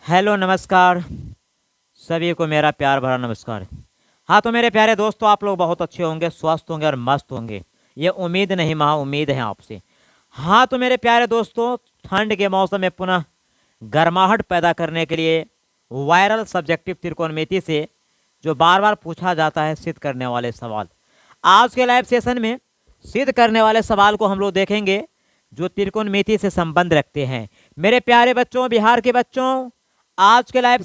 Hello नमस्कार। सभी को मेरा प्यार भरा नमस्कार। हाँ तो मेरे प्यारे दोस्तों, आप लोग बहुत अच्छे होंगे, स्वस्थ होंगे और मस्त होंगे, ये उम्मीद नहीं महा उम्मीद है आपसे। हाँ तो मेरे प्यारे दोस्तों, ठंड के मौसम में पुनः गर्माहट पैदा करने के लिए वायरल सब्जेक्टिव त्रिकोणमिति से जो बार बार पूछा जाता है सिद्ध करने वाले सवाल, आज के लाइव सेशन में सिद्ध करने वाले सवाल को हम लोग देखेंगे जो त्रिकोणमिति से संबंध रखते हैं। मेरे प्यारे बच्चों, बिहार के बच्चों, आज के लाइव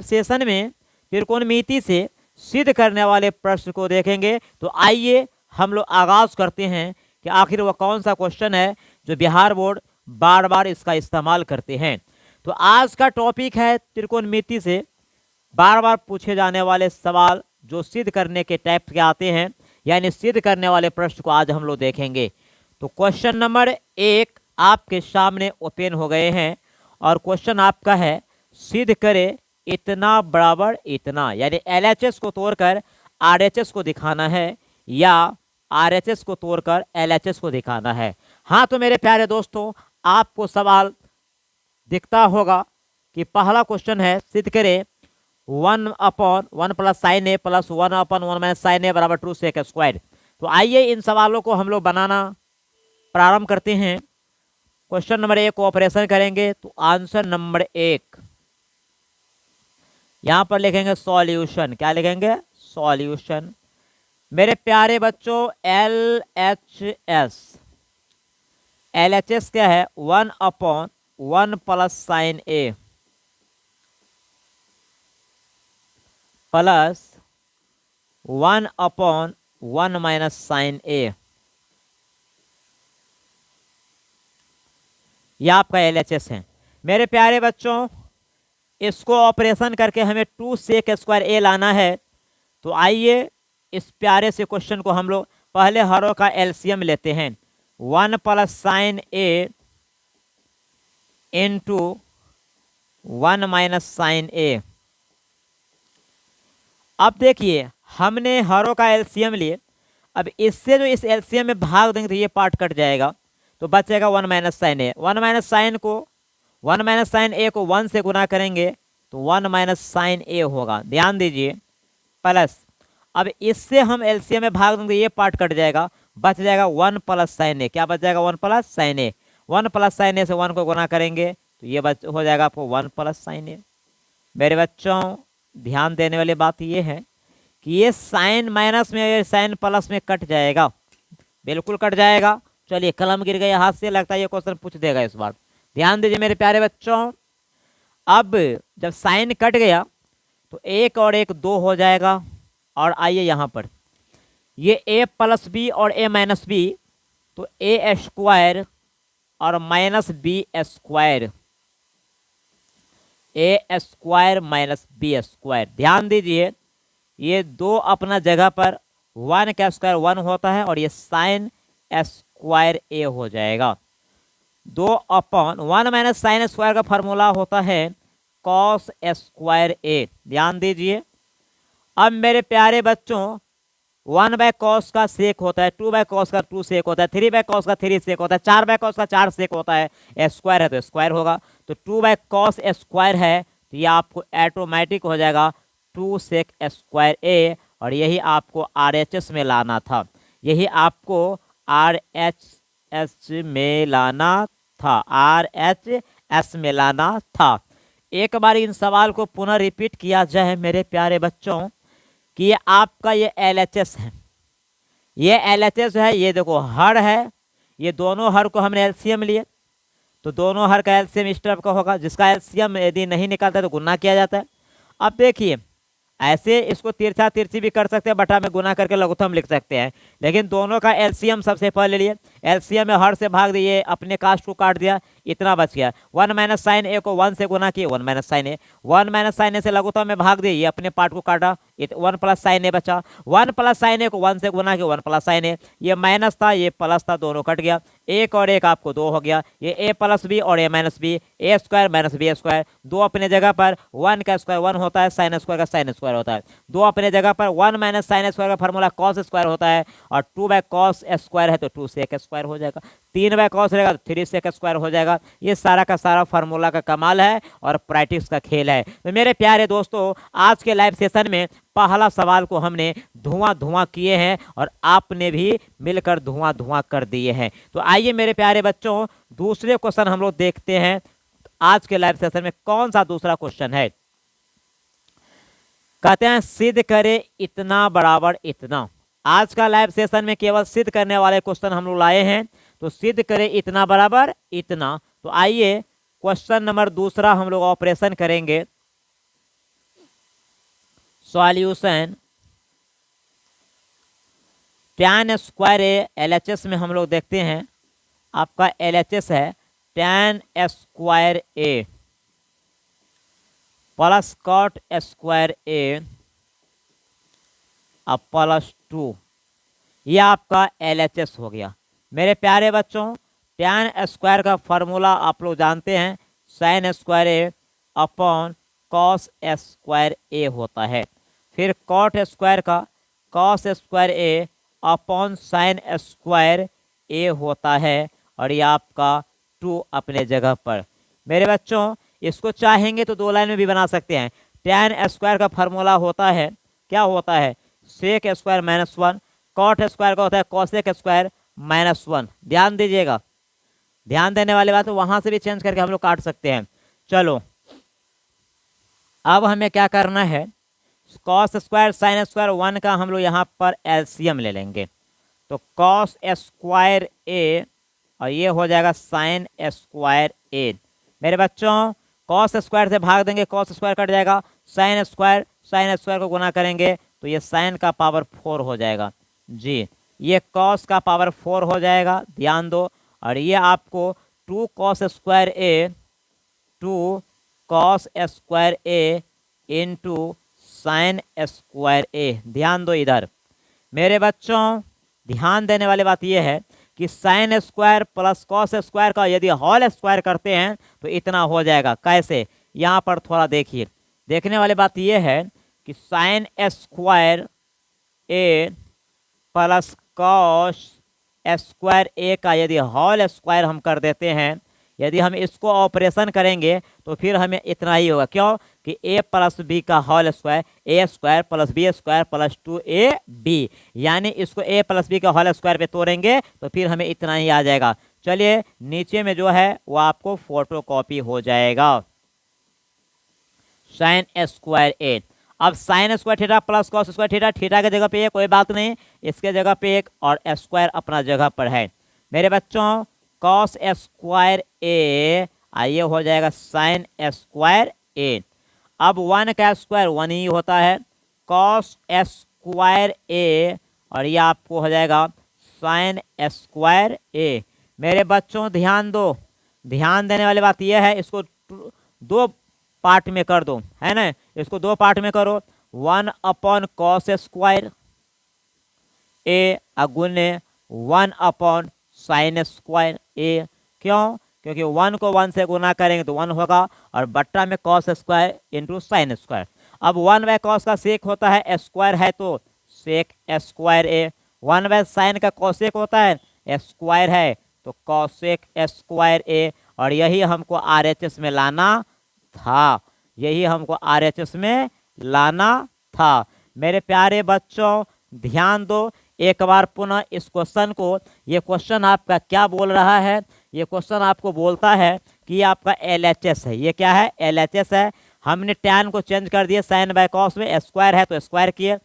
सेशन में त्रिकोणमिति से सिद्ध करने वाले प्रश्न को देखेंगे। तो आइए हम लोग आगाज करते हैं कि आखिर वह कौन सा क्वेश्चन है जो बिहार बोर्ड बार बार इसका इस्तेमाल करते हैं। तो आज का टॉपिक है त्रिकोणमिति से बार बार पूछे जाने वाले सवाल जो सिद्ध करने के टाइप के आते हैं, यानी सिद्ध करने वाले प्रश्न को आज हम लोग देखेंगे। तो क्वेश्चन नंबर 1 आपके सामने ओपन हो गए हैं और क्वेश्चन आपका है, सिद्ध करे इतना बराबर इतना, यानी एलएचएस को तोड़कर आरएचएस को दिखाना है या आरएचएस को तोड़कर एलएचएस को दिखाना है। हाँ तो मेरे प्यारे दोस्तों, आपको सवाल दिखता होगा कि पहला क्वेश्चन है, सिद्ध करे 1/1 plus sine A plus 1/1 minus sine ए बराबर 2 सेक स्क्वायर। तो आइए इन सवालों को हम लोग बनाना प्रारंभ करते हैं। क्वेश्चन नंबर 1 को ऑपरेशन करेंगे तो आंसर नंबर 1 यहां पर लिखेंगे सॉल्यूशन। क्या लिखेंगे? सॉल्यूशन। मेरे प्यारे बच्चों, एलएचएस क्या है? 1/1 plus sine A plus 1/1 minus sine ए, यह आपका एलएचएस है। मेरे प्यारे बच्चों, इसको ऑपरेशन करके हमें 2 सेक स्क्वायर ए लाना है। तो आइए इस प्यारे से क्वेश्चन को हम लोग पहले हरों का एलसीएम लेते हैं। 1 plus sine A into 1 minus sine A. अब देखिए, हमने हरों का एलसीएम लिए, अब इससे जो इस एलसीएम में भाग देंगे तो ये पार्ट कट जाएगा, तो बचेगा 1 माइनस साइन ए। 1 माइनस साइन ए को 1 से गुना करेंगे तो 1 माइनस साइन ए होगा, ध्यान दीजिए। प्लस अब इससे हम एलसीएम में भाग देंगे, ये पार्ट कट जाएगा, बच जाएगा 1 प्लस साइन ए। क्या बच जाएगा? 1 प्लस साइन ए। 1 प्लस साइन ए से 1 को गुना करेंगे तो ये हो जाएगा आपको 1 प्लस साइन ए। मेरे बच्चों, ध्यान देने वाली बात ये है कि ये साइन माइनस में ये साइन प्लस में कट जाएगा, बिल्कुल कट जाएगा। चलिए, कलम गिर गया हाथ से, लगता है ये क्वेश्चन पूछ देगा इस बार। ध्यान दीजिए मेरे प्यारे बच्चों, अब जब साइन कट गया तो 1 और 1 2 हो जाएगा। और आइए यहाँ पर ये a प्लस बी और a माइनस बी, तो a स्क्वायर और minus B square, a square minus B square. ध्यान दीजिए, ये दो अपना जगह पर, 1 का स्क्वायर 1 होता है और ये साइन स्क्वायर ए हो जाएगा। 2/1 माइनस साइन स्क्वायर का फॉर्मूला होता है कॉस स्क्वायर ए। ध्यान दीजिए। अब मेरे प्यारे बच्चों, 1 बाय कॉस का सेक होता है, 2 बाय कॉस का 2 सेक होता है, 3 बाय कॉस का 3 सेक होता है, 4 बाय कॉस का 4 सेक होता है। स्क्वायर है तो स्क्वायर होगा, तो 2 बाय कॉस स्क्वायर है तो ये आपको ऑटोमेटिक हो जाएगा 2 सेक स्क्वायर ए। और यही आपको आरएचएस में लाना था, यही आपको आरएचएस में लाना था, आरएचएस में लाना था। एक बार इन सवाल को पुनः रिपीट किया जाए मेरे प्यारे बच्चों कि ये आपका ये एलएचएस है, ये एलएचएस है। ये देखो हर है, ये दोनों हर को हमने एलसीएम लिए, तो दोनों हर का एलसीएम इस तरफ का होगा, जिसका एलसीएम यदि नहीं निकलता है तो गुना किया जाता है। अब देखिए, ऐसे इसको तिरछा तिरछी भी कर सकते हैं, बटा में गुना करके लघुत्तम लिख सकते हैं, लेकिन दोनों का एलसीएम सबसे पहले लिए। एलसीएम में हर से भाग दिए, अपने कास्ट को काट दिया, इतना बच गया। 1 माइनस साइन ए को 1 से गुना किए, 1 माइनस साइन ए। 1 माइनस साइन ए से लघुत्तम में भाग दिए, ये अपने पार्ट को काटा, 1 प्लस साइन ए बचा। 1 प्लस साइन ए को 1 से गुना किया, 1 प्लस साइन ए। ये माइनस था, ये प्लस था, दोनों कट गया। 1 और 1 आपको 2 हो गया। ये ए प्लस बी और A minus B, A square minus B square, दो अपने जगह पर। 1 का स्क्वायर 1 होता है, साइन स्क्वायर का साइन स्क्वायर होता है, दो अपने जगह पर। 1 माइनस साइन स्क्वायर का फॉर्मूला कॉस स्क्वायर होता है, और 2 बाय कॉस स्क्वायर है तो 2 सेक स्क्वायर हो जाएगा। 3 बाय कॉस रहेगा तो 3 सेक स्क्वायर हो जाएगा। जाएगा। ये सारा का सारा फार्मूला का कमाल है और प्रैक्टिस का खेल है। तो मेरे प्यारे दोस्तों, आज के लाइव सेशन में पहला सवाल को हमने धुआं धुआं किए हैं और आपने भी मिलकर धुआं धुआं कर दिए हैं। तो आइए मेरे प्यारे बच्चों, दूसरे क्वेश्चन हम लोग देखते हैं आज के लाइव सेशन में कौन सा दूसरा क्वेश्चन है। कहते हैं सिद्ध करे इतना बराबर इतना। आज का लाइव सेशन में केवल सिद्ध करने वाले क्वेश्चन हम लोग लाए हैं। तो सिद्ध करे इतना बराबर इतना। तो आइए क्वेश्चन नंबर दूसरा हम लोग ऑपरेशन करेंगे। सॉल्यूशन tan स्क्वायर ए LHS में हम लोग देखते हैं। आपका LHS है tan square A plus cot square ए अब प्लस 2, ये आपका LHS हो गया। मेरे प्यारे बच्चों, tan स्क्वायर का फॉर्मूला आप लोग जानते हैं, sin स्क्वायर ए अपॉन cos स्क्वायर ए होता है। फिर cot स्क्वायर का cos स्क्वायर ए अपॉन sin स्क्वायर ए होता है और ये आपका 2 अपने जगह पर। मेरे बच्चों, इसको चाहेंगे तो 2 लाइन में भी बना सकते हैं। tan स्क्वायर का फॉर्मूला होता है, क्या होता है, sec square minus 1। Cot square का होता है कॉसेक स्क्वायर माइनस 1। ध्यान दीजिएगा, ध्यान देने वाली बात है, वहां से भी चेंज करके हम लोग काट सकते हैं। चलो अब हमें क्या करना है, कॉस स्क्वायर साइन स्क्वायर 1 का हम लोग यहाँ पर एलसीएम ले लेंगे। तो कॉस स्क्वायर ए और ये हो जाएगा साइन स्क्वायर ए। मेरे बच्चों, कॉस स्क्वायर से भाग देंगे, कॉस स्क्वायर कट जाएगा, साइन स्क्वायर को गुना करेंगे तो ये साइन का पावर 4 हो जाएगा जी, ये कॉस का पावर 4 हो जाएगा, ध्यान दो। और ये आपको 2 कॉस स्क्वायर ए इंटू साइन स्क्वायर ए। ध्यान दो इधर मेरे बच्चों, ध्यान देने वाली बात यह है कि sine square plus cos square का यदि होल स्क्वायर करते हैं तो इतना हो जाएगा। कैसे, यहाँ पर थोड़ा देखिए, देखने वाली बात यह है कि sign square A plus cos square ए का यदि होल स्क्वायर हम कर देते हैं, यदि हम इसको ऑपरेशन करेंगे तो फिर हमें इतना ही होगा। क्यों कि a प्लस बी का whole square, A square plus B square plus 2ab, यानी इसको a प्लस बी का होल स्क्वायर पे तोड़ेंगे तो फिर हमें इतना ही आ जाएगा। चलिए नीचे में जो है वो आपको फोटो कॉपी हो जाएगा, साइन स्क्वायर ए। अब sign square theta plus cos square theta, theta के जगह पे कोई बात नहीं, इसके जगह पे 1 और स्क्वायर अपना जगह पर है। मेरे बच्चों, कॉस स्क्वायर ए आइए हो जाएगा साइन स्क्वायर ए। अब 1 का स्क्वायर 1 ही होता है, कॉस स्क्वायर ए और ये आपको हो जाएगा साइन स्क्वायर ए। मेरे बच्चों ध्यान दो, ध्यान देने वाली बात यह है, इसको 2 पार्ट में कर दो, है ना, इसको 2 पार्ट में करो। 1 अपॉन कॉस स्क्वायर ए अगुने 1 अपॉन साइन स्क्वायर ए। क्यों, क्योंकि 1 को 1 से गुना करेंगे तो 1 होगा और बट्टा में cos square into sine square. अब 1 बाय कॉस का सेक होता है, स्क्वायर है तो sec square A. 1 by sine का कॉसेक होता है, स्क्वायर है तो कॉसेक स्क्वायर ए। और यही हमको RHS में लाना था, यही हमको RHS में लाना था। मेरे प्यारे बच्चों ध्यान दो एक बार पुनः इस क्वेश्चन को। ये क्वेश्चन आपका क्या बोल रहा है, ये क्वेश्चन आपको बोलता है कि आपका LHS है। ये क्या है, LHS है। हमने tan को चेंज कर दिया साइन बाय कॉस में, स्क्वायर है तो स्क्वायर किए,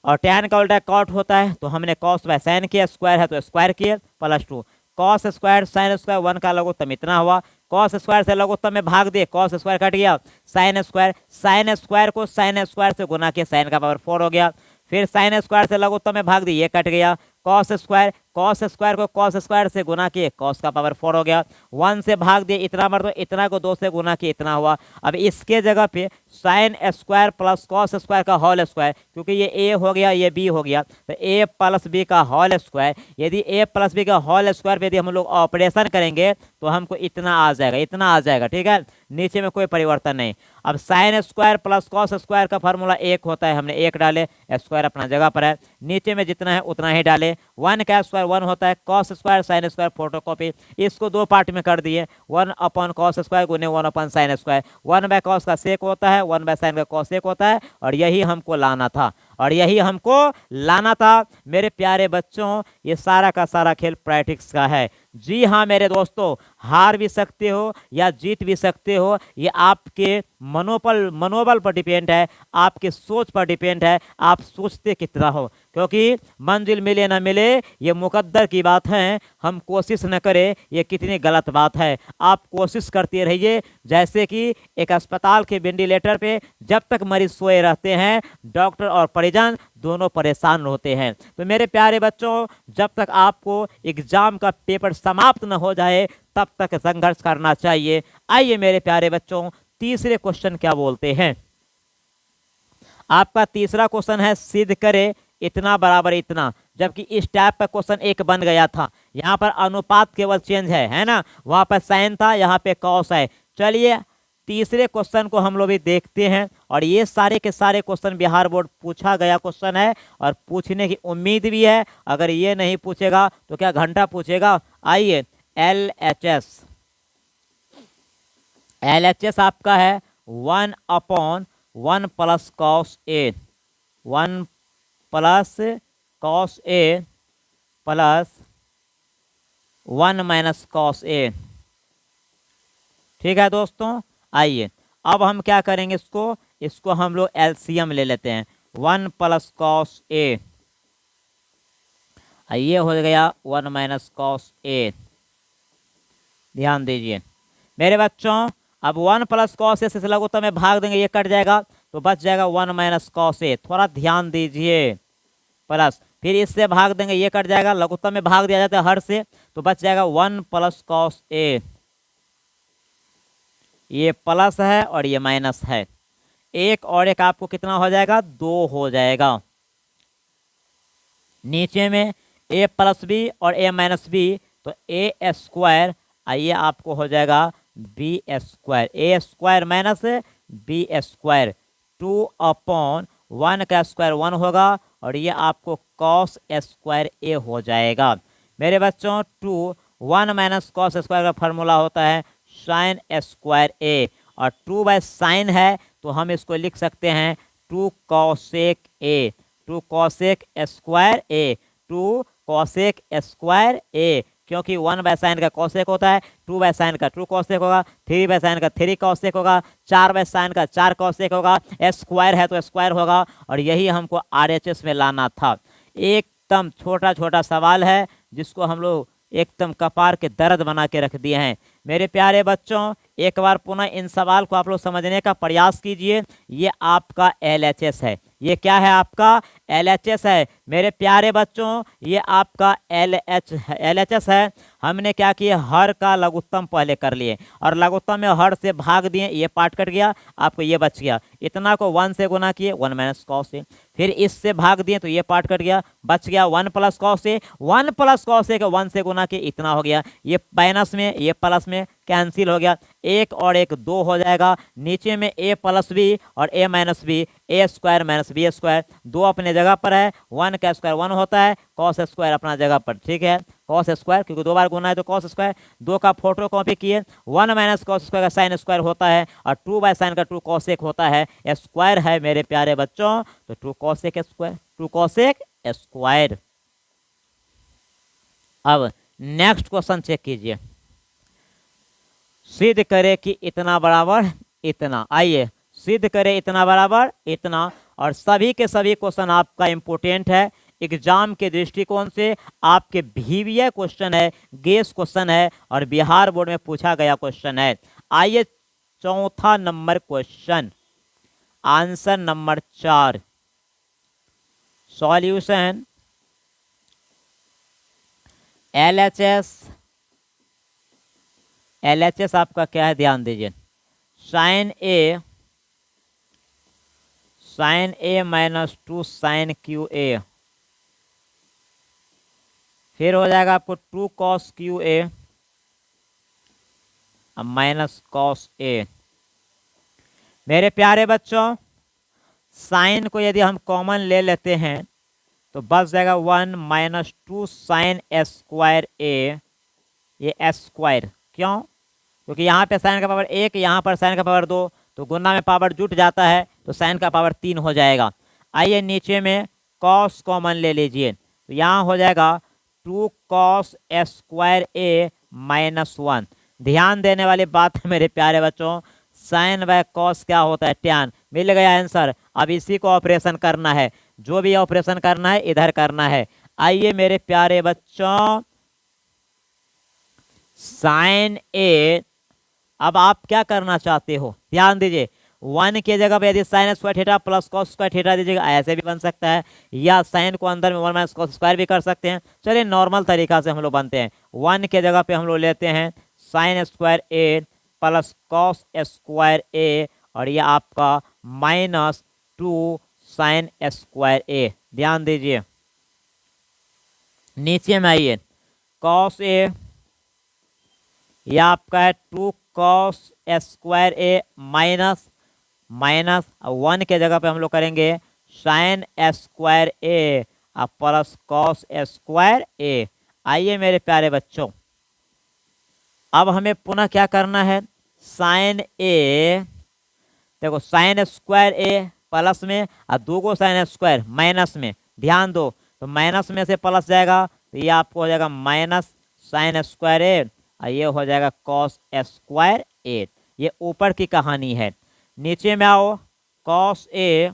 और tan का उल्टा कॉट होता है तो हमने कॉस बाय साइन किया, स्क्वायर है तो स्क्वायर किए, plus 2 cos square sine square 1 का लघुत्तम इतना हुआ, कॉस स्क्वायर से लघुत्तम में भाग दिए, कॉस स्क्वायर कट गया, साइन स्क्वायर को साइन स्क्वायर से गुना किया, साइन का पावर 4 हो गया। फिर साइन स्क्वायर से लघुत्तम में भाग दिए, ये कट गया, कॉस स्क्वायर को कॉस स्क्वायर से गुना किए, कॉस का पावर 4 हो गया। 1 से भाग दिए, इतना मर तो इतना को 2 से गुना किए, इतना हुआ। अब इसके जगह पे sine square plus cos square का होल स्क्वायर, क्योंकि ये ए हो गया ये बी हो गया, तो ए प्लस बी का होल स्क्वायर। यदि ए प्लस बी का होल स्क्वायर पे यदि हम लोग ऑपरेशन करेंगे तो हमको इतना आ जाएगा, इतना आ जाएगा, ठीक है, नीचे में कोई परिवर्तन नहीं। अब sine square plus cos square का फार्मूला 1 होता है, हमने 1 डाले, स्क्वायर अपना जगह पर है, नीचे में जितना है उतना ही डाले। 1 का स्क्वायर 1 होता है, cos square sine square photocopy, इसको 2 पार्ट में कर दिए, 1 अपॉन कॉस स्क्वायर गुने 1 upon sine square, 1 by cos का सेक होता है, 1 बाय साइन का कॉसेक होता है, और यही हमको लाना था, और यही हमको लाना था मेरे प्यारे बच्चों। ये सारा का सारा खेल प्रैक्टिस का है। जी हाँ मेरे दोस्तों, हार भी सकते हो या जीत भी सकते हो, ये आपके मनोबल पर डिपेंड है, आपके सोच पर डिपेंड है, आप सोचते कितना हो, क्योंकि मंजिल मिले ना मिले ये मुकद्दर की बात है, हम कोशिश न करें ये कितनी गलत बात है। आप कोशिश करते रहिए, जैसे कि एक अस्पताल के वेंटिलेटर पे जब तक मरीज सोए रहते हैं, डॉक्टर और परिजन दोनों परेशान होते हैं। तो मेरे प्यारे बच्चों, जब तक आपको एग्जाम का पेपर समाप्त न हो जाए तब तक संघर्ष करना चाहिए। आइए मेरे प्यारे बच्चों, तीसरे क्वेश्चन क्या बोलते हैं। आपका तीसरा क्वेश्चन है सिद्ध करे इतना बराबर इतना, जबकि इस टाइप का क्वेश्चन एक बन गया था। यहाँ पर अनुपात केवल चेंज है ना, वहां पर साइन था, यहाँ पे कॉस है। चलिए तीसरे क्वेश्चन को हम लोग भी देखते हैं, और ये सारे के सारे क्वेश्चन बिहार बोर्ड पूछा गया क्वेश्चन है, और पूछने की उम्मीद भी है। अगर ये नहीं पूछेगा तो क्या घंटा पूछेगा। आइए LHS आपका है 1 upon 1 plus cos A, 1 plus cos A plus 1 minus cos ए। ठीक है दोस्तों, आइए अब हम क्या करेंगे, इसको हम लोग एलसीएम ले लेते हैं। 1 प्लस कॉस ए, ये हो गया 1 माइनस कॉस ए। ध्यान दीजिए मेरे बच्चों, अब 1 प्लस कॉस ए से लघुत्तम में भाग देंगे, ये कट जाएगा तो बच जाएगा 1 माइनस कॉस ए। थोड़ा ध्यान दीजिए, प्लस फिर इससे भाग देंगे, ये कट जाएगा, लघुत्तम में भाग दिया जाता है हर से, तो बच जाएगा 1 प्लस कॉस ए। ये प्लस है और ये माइनस है, एक और एक आपको कितना हो जाएगा, 2 हो जाएगा। नीचे में ए प्लस बी और ए माइनस बी, तो ए स्क्वायर, आइए आपको हो जाएगा B square, A square minus B square, 2 upon 1 का स्क्वायर 1 होगा, और ये आपको कॉस स्क्वायर ए हो जाएगा। मेरे बच्चों 1 माइनस कॉस स्क्वायर का फॉर्मूला होता है साइन स्क्वायर ए, और 2 बाय साइन है तो हम इसको लिख सकते हैं 2 cosec A, 2 cosec square A, 2 cosec square A, क्योंकि 1 बाय साइन का कॉसेक होता है, 2 बाय साइन का 2 कॉसेक होगा, 3 बाय साइन का 3 कॉसेक होगा, 4 बाय साइन का 4 कॉसेक होगा, स्क्वायर है तो स्क्वायर होगा, और यही हमको RHS में लाना था। एकदम छोटा छोटा सवाल है, जिसको हम लोग एकदम कपार के दर्द बना के रख दिए हैं। मेरे प्यारे बच्चों, एक बार पुनः इन सवाल को आप लोग समझने का प्रयास कीजिए। ये आपका LHS है, ये क्या है, आपका LHS है। मेरे प्यारे बच्चों, ये आपका LHS है। हमने क्या किया, हर का लघुत्तम पहले कर लिए, और लघुत्तम में हर से भाग दिए, ये पार्ट कट गया, आपको ये बच गया। इतना को 1 से गुना किए, 1 माइनस कॉस ए, फिर इससे भाग दिए तो ये पार्ट कट गया, बच गया 1 plus cos A, 1 plus cos A का 1 से गुना किए, इतना हो गया। ये माइनस में ये प्लस में कैंसिल हो गया, एक और एक 2 हो जाएगा। नीचे में ए प्लस बी और A minus B, A square minus B square, 2 अपने जगह पर है, 1 का स्क्वायर 1 होता है, कॉस स्क्वायर अपना जगह पर, ठीक है, कॉस स्क्वायर क्योंकि 2 बार गुना है तो कॉस स्क्वायर, 2 का फोटो कॉपी किए, 1 माइनस कॉस स्क्वायर का साइन स्क्वायर होता है, और 2 बाय साइन का 2 कॉसेक होता है, स्क्वायर है मेरे प्यारे बच्चों, तो 2 कॉसेक स्क्वायर, 2 कॉसेक स्क्वायर। अब नेक्स्ट क्वेश्चन चेक कीजिए, सिद्ध करे कि इतना बराबर इतना। आइए सिद्ध करे इतना बराबर इतना, और सभी के सभी क्वेश्चन आपका इंपोर्टेंट है एग्जाम के दृष्टिकोण से, आपके VVI क्वेश्चन है, गेस क्वेश्चन है, और बिहार बोर्ड में पूछा गया क्वेश्चन है। आइए चौथा नंबर question, answer number 4, solution LHS आपका क्या है, ध्यान दीजिए, sine A minus 2 sine cube A, फिर हो जाएगा आपको 2 cos cube A minus cos A. मेरे प्यारे बच्चों, साइन को यदि हम कॉमन ले लेते हैं तो बच जाएगा 1 माइनस 2 साइन स्क्वायर ए, ये एस स्क्वायर। क्यों? क्योंकि यहाँ पे साइन का पावर 1, यहाँ पर साइन का पावर 2, तो गुना में पावर जुट जाता है तो साइन का पावर 3 हो जाएगा। आइए नीचे में कॉस कॉमन ले लीजिए, तो यहाँ हो जाएगा 2 कॉस स्क्वायर ए माइनस 1। ध्यान देने वाली बात है मेरे प्यारे बच्चों, साइन बाय कॉस क्या होता है? टैन। मिल गया आंसर। अब इसी को ऑपरेशन करना है, जो भी ऑपरेशन करना है इधर करना है। आइए मेरे प्यारे बच्चों, साइन ए, अब आप क्या करना चाहते हो ध्यान दीजिए। 1 के जगह पे यदि sign square theta plus cos square theta दीजिएगा, ऐसे भी बन सकता है, या साइन को अंदर में 1 माइनस कॉस स्क्वायर भी कर सकते हैं। चलिए नॉर्मल तरीका से हम लोग बनते हैं। 1 के जगह पे हम लोग लेते हैं sine square A plus cos square ए, और ये आपका माइनस 2 साइन स्क्वायर ए। ध्यान दीजिए, नीचे में आइए, कॉस ए, यह आपका है 2 कॉस स्क्वायर ए माइनस 1 के जगह पे हम लोग करेंगे sign square A plus cos square ए। आइए मेरे प्यारे बच्चों, अब हमें पुनः क्या करना है? साइन ए, देखो साइन स्क्वायर ए प्लस में और 2 को साइन स्क्वायर माइनस में, ध्यान दो, तो माइनस में से प्लस जाएगा तो ये आपको हो जाएगा माइनस साइन स्क्वायर ए, और ये हो जाएगा कॉस स्क्वायर ए। ये ऊपर की कहानी है। नीचे में आओ, कॉस ए,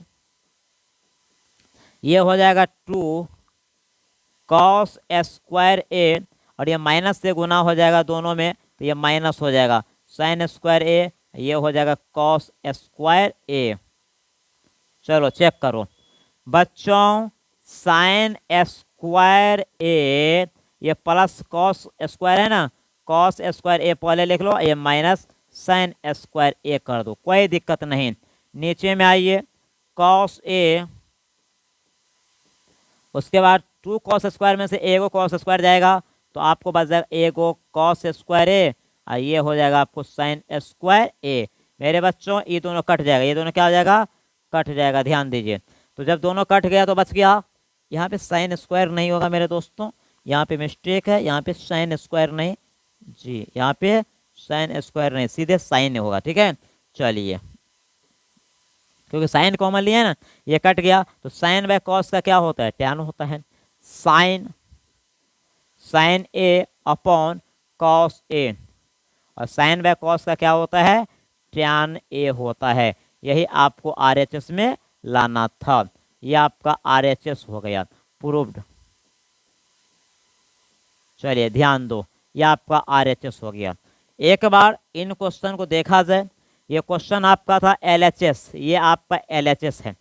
ये हो जाएगा 2 कॉस स्क्वायर ए, और ये माइनस से गुना हो जाएगा दोनों में, तो ये माइनस हो जाएगा साइन स्क्वायर ए, ये हो जाएगा कॉस स्क्वायर ए। चलो चेक करो बच्चों, साइन स्क्वायर ए, ये प्लस कॉस स्क्वायर है ना, कॉस स्क्वायर ए पहले लिख लो, ये माइनस साइन स्क्वायर ए कर दो, कोई दिक्कत नहीं। नीचे में आइए, कॉस ए, उसके बाद 2 कॉस स्क्वायर में से एगो कॉस स्क्वायर जाएगा, तो आपको बच जाएगा एगो कॉस स्क्वायर ए, और ये हो जाएगा आपको साइन स्क्वायर ए। मेरे बच्चों ये दोनों कट जाएगा, ये दोनों क्या हो जाएगा? कट जाएगा। ध्यान दीजिए, तो जब दोनों कट गया तो बच गया, यहाँ पे साइन स्क्वायर नहीं होगा मेरे दोस्तों, यहाँ पे मिस्टेक है, यहाँ पे साइन स्क्वायर नहीं जी, यहाँ पे साइन स्क्वायर नहीं, सीधे साइन होगा। ठीक है, चलिए, क्योंकि साइन कॉमन लिया है ना, ये कट गया, तो साइन बाय कॉस का क्या होता है? टैन होता है। साइन ए अपॉन कॉस ए, और साइन बाय कॉस का क्या होता है? टैन ए होता है। यही आपको आरएचएस में लाना था, ये आपका आरएचएस हो गया, प्रूव्ड। चलिए ध्यान दो, ये आपका आरएचएस हो गया। एक बार इन क्वेश्चन को देखा जाए, ये क्वेश्चन आपका था एलएचएस, ये आपका एलएचएस है।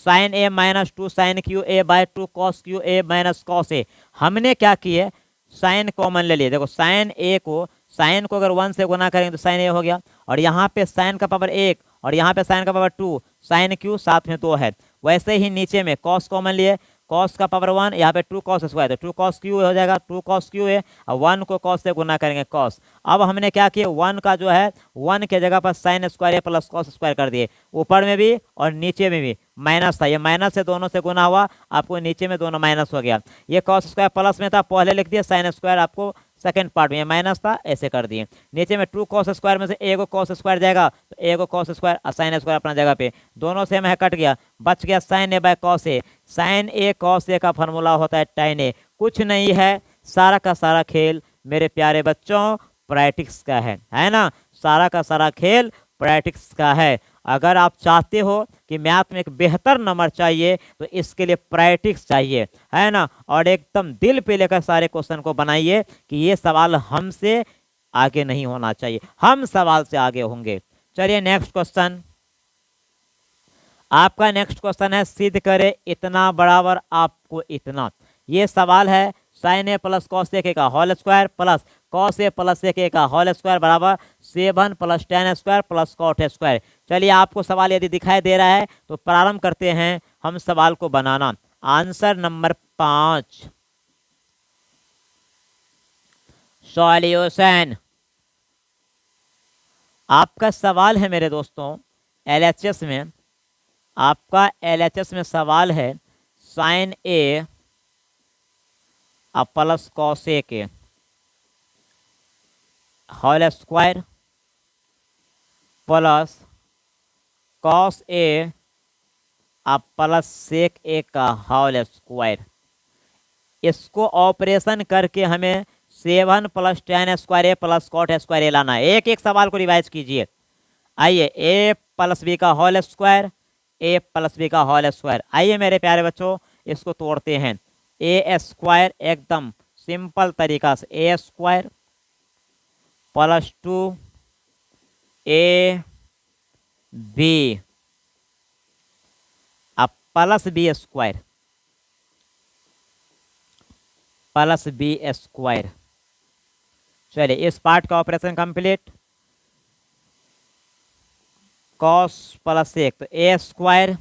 Sine A minus 2 sine cube A by 2 cos cube A minus cos A. हमने क्या किए? साइन कॉमन ले लिए। देखो साइन ए को, साइन को अगर 1 से गुना करेंगे तो साइन ए हो गया, और यहाँ पे साइन का पावर 1 और यहाँ पे साइन का पावर 2, साइन क्यू साथ में 2 है। वैसे ही नीचे में कॉस कॉमन लिए, कॉस का पावर 1, यहाँ पे 2 कॉस स्क्वायर, तो 2 कॉस क्यू हो जाएगा, 2 कॉस क्यू है, और 1 को कॉस से गुना करेंगे कॉस। अब हमने क्या किया? 1 का जो है 1 के जगह पर sine square plus cos square कर दिए, ऊपर में भी और नीचे में भी माइनस था, ये माइनस से दोनों से गुना हुआ, आपको नीचे में दोनों माइनस हो गया। ये कॉस स्क्वायर प्लस में था, पहले लिख दिया, साइन स्क्वायर आपको सेकंड पार्ट में माइनस था, ऐसे कर दिए। नीचे में 2 कॉस स्क्वायर में से एगो कॉस स्क्वायर जाएगा, तो एगो कॉस स्क्वायर और साइन स्क्वायर अपना जगह पे, दोनों सेम है, कट गया, बच गया sine A by cos A. Sine A cos A का फॉर्मूला होता है tan ए। कुछ नहीं है, सारा का सारा खेल मेरे प्यारे बच्चों प्रैक्टिस का है ना, सारा का सारा खेल प्रैक्टिस का है। अगर आप चाहते हो कि मैथ में एक बेहतर नंबर चाहिए तो इसके लिए प्रैक्टिस चाहिए, है ना, और एकदम दिल पे लेकर सारे क्वेश्चन को बनाइए कि ये सवाल हमसे आगे नहीं होना चाहिए, हम सवाल से आगे होंगे। चलिए नेक्स्ट क्वेश्चन, आपका नेक्स्ट क्वेश्चन है, सिद्ध करे इतना बराबर आपको इतना। ये सवाल है sine A plus cos A का whole square plus cos A plus A का होल स्क्वायर बराबर 7 plus tan square plus cot square. चलिए आपको सवाल यदि दिखाई दे रहा है तो प्रारंभ करते हैं हम सवाल को बनाना। Answer number 5, solution. आपका सवाल है मेरे दोस्तों एलएचएस में, आपका एलएचएस में सवाल है साइन ए अब plus cosec A whole square plus cos A अब प्लस सेक ए का होल स्क्वायर। इसको ऑपरेशन करके हमें 7 + tan square A plus cot square ए लाना है। एक एक सवाल को रिवाइज कीजिए। आइए, ए प्लस बी का whole square, A plus B का होल स्क्वायर। आइए मेरे प्यारे बच्चों, इसको तोड़ते हैं। ए स्क्वायर एकदम सिंपल तरीका से, A square plus 2 A B अब plus B square plus B square. चलिए इस पार्ट का ऑपरेशन कंप्लीट। कॉस प्लस एक, तो A square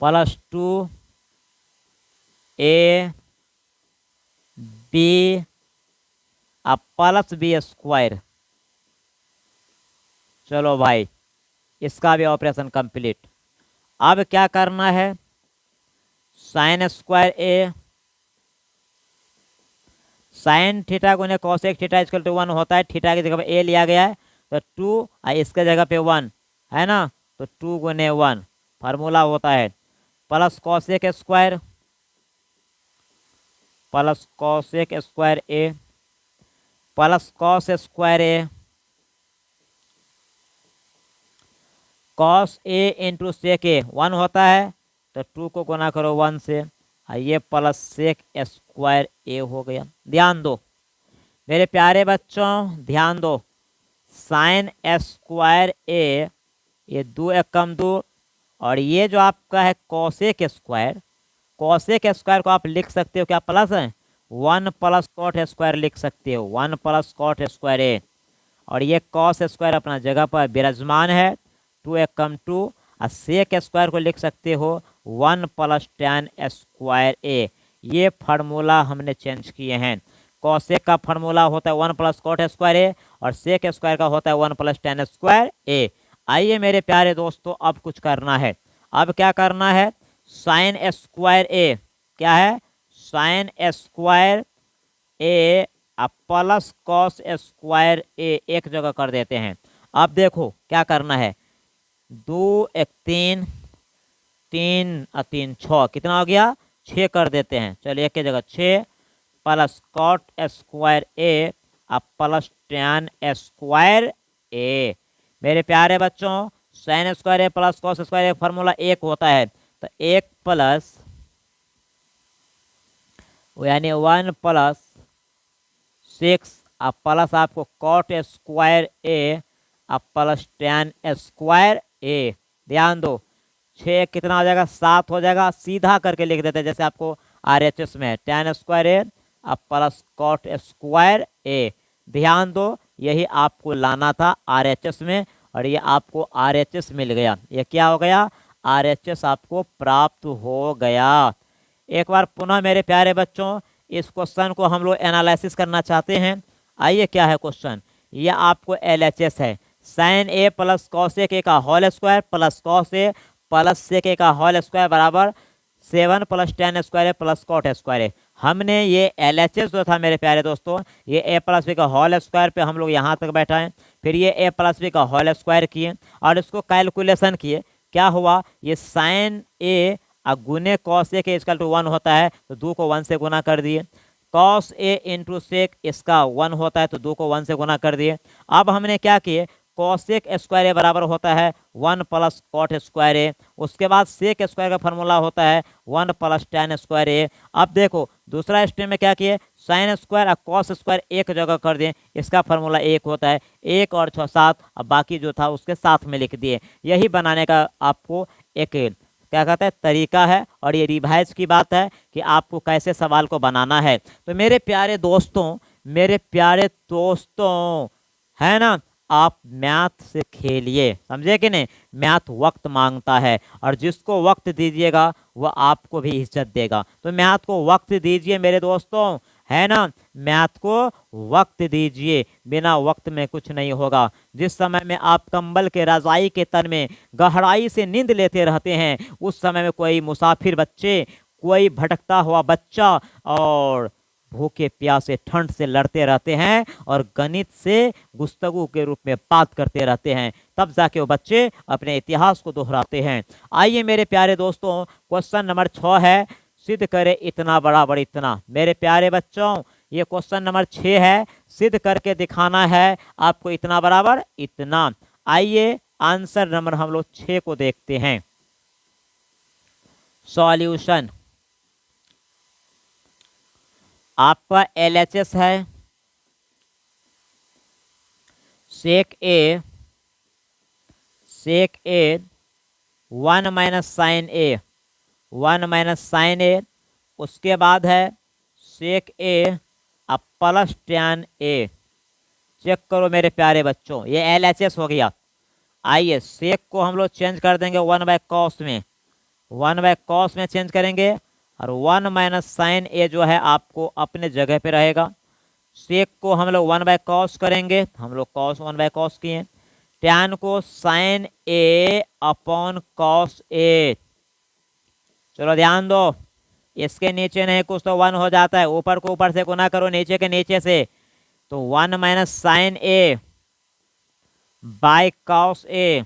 plus 2 A B अब प्लस बी स्क्वायर। चलो भाई, इसका भी ऑपरेशन कंप्लीट। अब क्या करना है, साइन स्क्वायर ए साइन थीटा गुने कॉसेक थीटा इक्वल टू 1 होता है। थीटा की जगह पे ए लिया गया है तो 2 और इसके जगह पे 1 है ना, तो 2 गुने 1 फार्मूला होता है plus cosec square plus cosec square A plus cos square A cos A into sec A 1 होता है तो 2 को गुना करो 1 से, ये प्लस सेक स्क्वायर ए हो गया। ध्यान दो मेरे प्यारे बच्चों, ध्यान दो, साइन स्क्वायर ए ये 2 × 1 = 2 और ये जो आपका है कॉसेक स्क्वायर को आप लिख सकते हो क्या प्लस है 1 + कॉट स्क्वायर लिख सकते हो, 1 + कॉट स्क्वायर ए। और ये कॉस स्क्वायर अपना जगह पर विराजमान है 2 × 1 = 2 और सेक स्क्वायर को लिख सकते हो 1 + tan स्क्वायर ए। ये फार्मूला हमने चेंज किए हैं। कॉसेक का फार्मूला होता है 1 + कॉट स्क्वायर ए और सेक स्क्वायर का होता है 1 + tan स्क्वायर ए। आइए मेरे प्यारे दोस्तों, अब कुछ करना है। अब क्या करना है, साइन स्क्वायर ए क्या है, sign square A plus cos square ए एक जगह कर देते हैं। अब देखो क्या करना है, 2 × 1 = 3 3 और 3 6 कितना हो गया 6 कर देते हैं। चलिए एक की जगह 6 plus cot square A plus tan square ए। मेरे प्यारे बच्चों, sign square A plus cos square A formula 1 होता है तो 1 प्लस यानी 1 + 6 प्लस आपको cot square A plus tan square ए। ध्यान दो 6 कितना हो जाएगा 7 हो जाएगा, सीधा करके लिख देते हैं जैसे आपको RHS में है tan square A plus cot square ए। ध्यान दो यही आपको लाना था RHS में और ये आपको RHS मिल गया। ये क्या हो गया, RHS आपको प्राप्त हो गया। एक बार पुनः मेरे प्यारे बच्चों, इस क्वेश्चन को हम लोग एनालिसिस करना चाहते हैं। आइए क्या है क्वेश्चन, ये आपको LHS है, sine A plus cosec A का whole square plus cos A plus sec A का होल स्क्वायर बराबर 7 + tan square A plus cot square A. हमने ये LHS जो था मेरे प्यारे दोस्तों, ये a + b का होल स्क्वायर पे हम लोग यहाँ तक बैठाएं, फिर ये a + b का होल स्क्वायर किए और इसको कैलकुलेशन किए। क्या हुआ, ये साइन ए गुने कॉस ए के इक्वल टू 1 होता है तो 2 को 1 से गुना कर दिए, कॉस ए इंटू सेक इसका 1 होता है तो 2 को 1 से गुना कर दिए। अब हमने क्या किए, कॉसेक स्क्वायर ए बराबर होता है 1 + कॉट स्क्वायर ए, उसके बाद सेक स्क्वायर का फार्मूला होता है 1 + tan स्क्वायर ए। अब देखो दूसरा स्टेप में क्या किए, साइन स्क्वायर और कॉस स्क्वायर एक जगह कर दिए, इसका फार्मूला 1 होता है, 1 और 6 7, अब बाकी जो था उसके साथ में लिख दिए। यही बनाने का आपको एक क्या कहते हैं तरीका है और ये रिवाइज की बात है कि आपको कैसे सवाल को बनाना है। तो मेरे प्यारे दोस्तों है ना, आप मैथ से खेलिए, समझे कि नहीं। मैथ वक्त मांगता है और जिसको वक्त दीजिएगा वह आपको भी इज्जत देगा। तो मैथ को वक्त दीजिए मेरे दोस्तों, है ना, मैथ को वक्त दीजिए, बिना वक्त में कुछ नहीं होगा। जिस समय में आप कंबल के रजाई के तन में गहराई से नींद लेते रहते हैं, उस समय में कोई मुसाफिर बच्चे कोई भटकता हुआ बच्चा और भूखे प्यासे ठंड से लड़ते रहते हैं और गणित से गुफ्तगू के रूप में बात करते रहते हैं, तब जाके वो बच्चे अपने इतिहास को दोहराते हैं। आइए मेरे प्यारे दोस्तों, क्वेश्चन नंबर 6 है, सिद्ध करे इतना बराबर इतना। मेरे प्यारे बच्चों, ये क्वेश्चन नंबर 6 है, सिद्ध करके दिखाना है आपको इतना बराबर इतना। आइए आंसर नंबर हम लोग 6 को देखते हैं। सॉल्यूशन आपका LHS है सेक A 1 minus sine A 1 minus sine ए, उसके बाद है सेक ए अब प्लस टैन ए। चेक करो मेरे प्यारे बच्चों, ये LHS हो गया। आइए सेक को हम लोग चेंज कर देंगे 1/cos में, 1/cos में चेंज करेंगे और 1 माइनस साइन ए जो है आपको अपने जगह पे रहेगा। सेक को हम लोग 1/cos करेंगे, हम लोग cos 1/cos किए। टैन को साइन ए अपॉन कॉस ए। चलो ध्यान दो, इसके नीचे नहीं कुछ तो 1 हो जाता है, ऊपर को ऊपर से गुना करो नीचे के नीचे से, तो 1 minus sine A by cos A.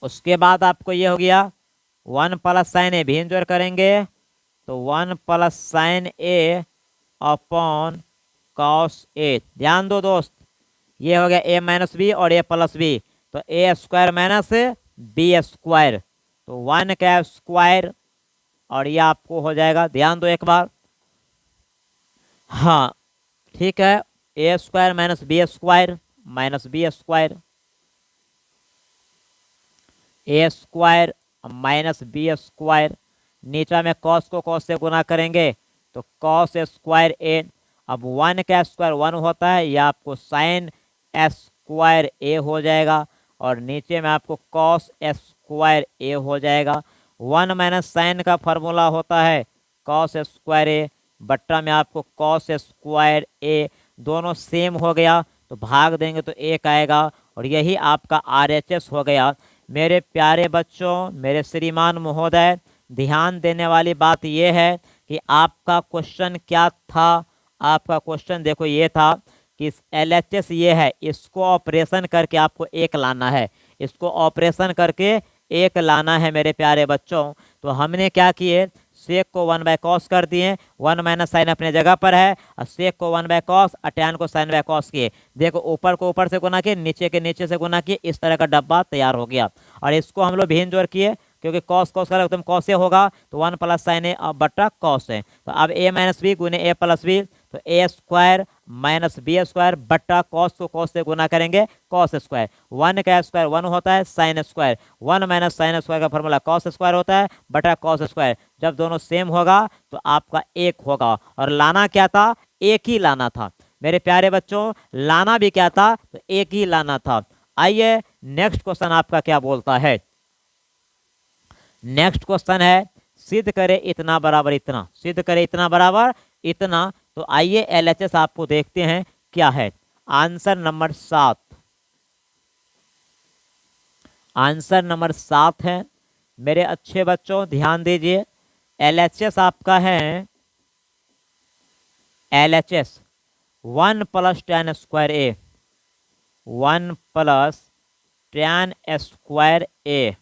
उसके बाद आपको ये हो गया 1 प्लस साइन ए, भिन्न जोड़ करेंगे तो 1 प्लस साइन ए अपॉन कॉस ए। ध्यान दो दोस्त, ये हो गया ए माइनस बी और ए प्लस बी, तो A square minus B square, तो 1 का स्क्वायर और ये आपको हो जाएगा। ध्यान दो एक बार, हाँ ठीक है, A square minus B square minus B square, A square minus B square, नीचे में कॉस को कॉस से गुना करेंगे तो कॉस स्क्वायर ए। अब 1 का स्क्वायर 1 होता है, यह आपको साइन स्क्वायर ए हो जाएगा और नीचे में आपको कॉस स्क्वायर ए हो जाएगा। 1 माइनस साइन का फॉर्मूला होता है कॉस स्क्वायर ए, बट्टा में आपको कॉस स्क्वायर ए, दोनों सेम हो गया तो भाग देंगे तो 1 आएगा और यही आपका RHS हो गया। मेरे प्यारे बच्चों, मेरे श्रीमान महोदय, ध्यान देने वाली बात यह है कि आपका क्वेश्चन क्या था। आपका क्वेश्चन देखो ये था कि LHS ये है, इसको ऑपरेशन करके आपको 1 लाना है, इसको ऑपरेशन करके 1 लाना है मेरे प्यारे बच्चों। तो हमने क्या किए, सेक को 1/cos कर दिए, 1 माइनस साइन अपने जगह पर है और सेक को 1/cos और टैन को sin cos किए। देखो ऊपर को ऊपर से गुना किए, नीचे के नीचे से गुना किए, इस तरह का डब्बा तैयार हो गया। और इसको हम लोग भिन्न जोड़ किए क्योंकि cos cos का एकदम cos से होगा तो 1 प्लस साइन ए और बट्टा cos है, तो अब a माइनस बी गुने a प्लस बी, तो a square minus B square बट्टा cos को cos से गुना करेंगे cos स्क्वायर। 1 का स्क्वायर 1 होता है, sine square 1 minus sine square का फॉर्मूला cos स्क्वायर होता है बटा cos स्क्वायर। जब दोनों सेम होगा तो आपका 1 होगा। और लाना क्या था, 1 ही लाना था मेरे प्यारे बच्चों, लाना भी क्या था, तो 1 ही लाना था। आइए नेक्स्ट क्वेश्चन आपका क्या बोलता है। नेक्स्ट क्वेश्चन है, सिद्ध करे इतना बराबर इतना, सिद्ध करे इतना बराबर इतना। तो आइए LHS आपको देखते हैं क्या है। आंसर नंबर 7, आंसर नंबर 7 है मेरे अच्छे बच्चों, ध्यान दीजिए। LHS आपका है LHS 1 plus tan square A, 1 plus tan square ए,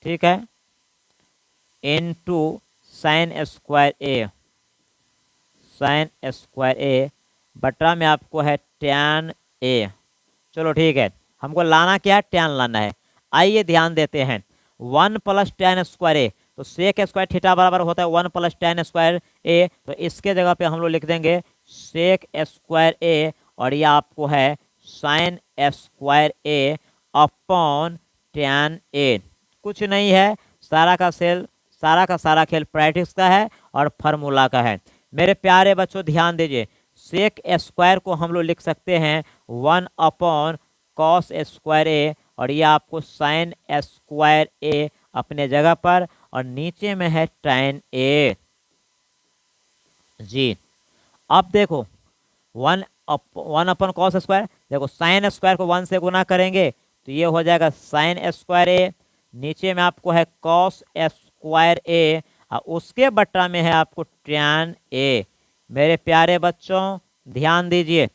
ठीक है, इनटू साइन स्क्वायर ए, साइन स्क्वायर ए बटा में आपको है टैन ए। चलो ठीक है, हमको लाना क्या है, टैन लाना है। आइए ध्यान देते हैं, 1 प्लस टैन स्क्वायर ए, तो सेक स्क्वायर थीटा बराबर होता है 1 प्लस टैन स्क्वायर ए, तो इसके जगह पे हम लोग लिख देंगे सेक स्क्वायर ए और ये आपको है sign square A upon tan A. कुछ नहीं है, सारा का सारा खेल प्रैक्टिस का है और फार्मूला का है। मेरे प्यारे बच्चों ध्यान दीजिए, सेक स्क्वायर को हम लोग लिख सकते हैं 1 अपॉन कॉस स्क्वायर ए और ये आपको साइन स्क्वायर ए अपने जगह पर और नीचे में है टैन ए जी। अब देखो 1 अपॉन कॉस स्क्वायर, देखो साइन स्क्वायर को 1 से गुना करेंगे तो ये हो जाएगा साइन स्क्वायर ए, नीचे में आपको है कॉस स्क्वायर ए और उसके बट्टा में है आपको tan ए। मेरे प्यारे बच्चों ध्यान दीजिए,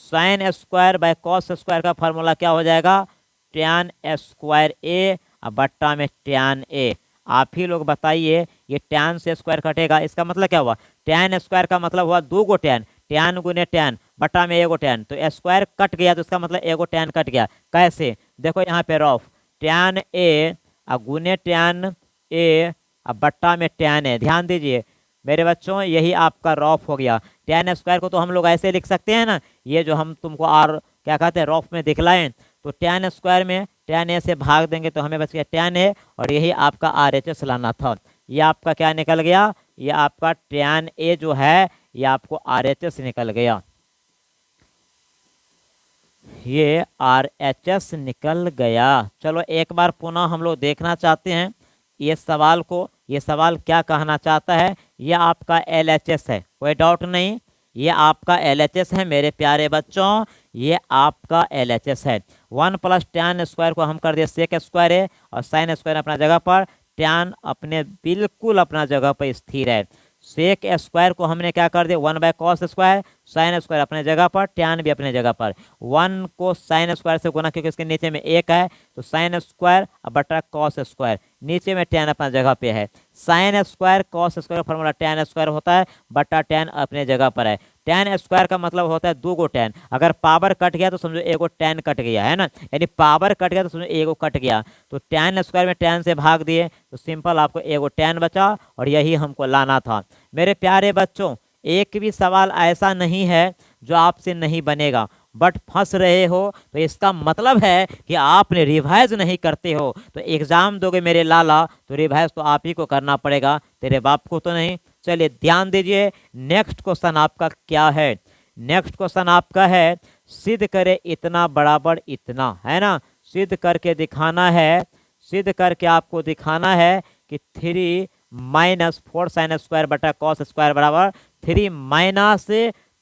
sine square by cos square का फॉर्मूला क्या हो जाएगा, tan स्क्वायर ए और बट्टा में tan ए। आप ही लोग बताइए, ये tan से स्क्वायर कटेगा, इसका मतलब क्या हुआ, tan स्क्वायर का मतलब हुआ 2 गो tan गुने tan बट्टा में 1 गो tan, तो स्क्वायर कट गया तो इसका मतलब 1 गो tan कट गया। कैसे, देखो यहाँ पे रफ tan ए गुने tan ए अब बट्टा में tan है। ध्यान दीजिए मेरे बच्चों, यही आपका रॉफ हो गया। tan स्क्वायर को तो हम लोग ऐसे लिख सकते हैं ना, ये जो हम तुमको और क्या कहते हैं रॉफ में दिखलाएं, तो tan स्क्वायर में tan ए से भाग देंगे तो हमें बच गया tan ए, और यही आपका RHS लाना था। ये आपका क्या निकल गया, ये आपका tan ए जो है ये आपको RHS निकल गया, ये RHS निकल गया। चलो एक बार पुनः हम लोग देखना चाहते हैं ये सवाल को, ये सवाल क्या कहना चाहता है। ये आपका LHS है, कोई डाउट नहीं, ये आपका LHS है मेरे प्यारे बच्चों, ये आपका LHS है। 1 प्लस tan स्क्वायर को हम कर दिए सेक स्क्वायर है, और साइन स्क्वायर अपना जगह पर, tan अपने बिल्कुल अपना जगह पर स्थिर है। सेक स्क्वायर को हमने क्या कर दिया 1 bye cos square, sine square अपने जगह पर, tan भी अपने जगह पर। 1 को साइन स्क्वायर से गुना क्योंकि इसके नीचे में 1 है, तो साइन स्क्वायर बटा कॉस स्क्वायर, नीचे में tan अपना जगह पे है। साइन स्क्वायर कॉस स्क्वायर का फॉर्मूला tan स्क्वायर होता है बटा tan अपने जगह पर है। tan स्क्वायर का मतलब होता है 2 गो tan, अगर पावर कट गया तो समझो 1 गो tan कट गया है ना, यानी पावर कट गया तो समझो 1 गो कट गया, तो tan स्क्वायर में tan से भाग दिए तो सिंपल आपको 1 गो tan बचा, और यही हमको लाना था। मेरे प्यारे बच्चों एक भी सवाल ऐसा नहीं है जो आपसे नहीं बनेगा, बट फंस रहे हो तो इसका मतलब है कि आपने रिवाइज नहीं करते हो। तो एग्जाम दोगे मेरे लाला तो रिवाइज तो आप ही को करना पड़ेगा, तेरे बाप को तो नहीं। चलिए ध्यान दीजिए, नेक्स्ट क्वेश्चन आपका क्या है। नेक्स्ट क्वेश्चन आपका है सिद्ध करे इतना बराबर इतना, है ना, सिद्ध करके दिखाना है, सिद्ध करके आपको दिखाना है कि 3 माइनस 4 साइन स्क्वायर बटा कॉस स्क्वायर बराबर 3 माइनस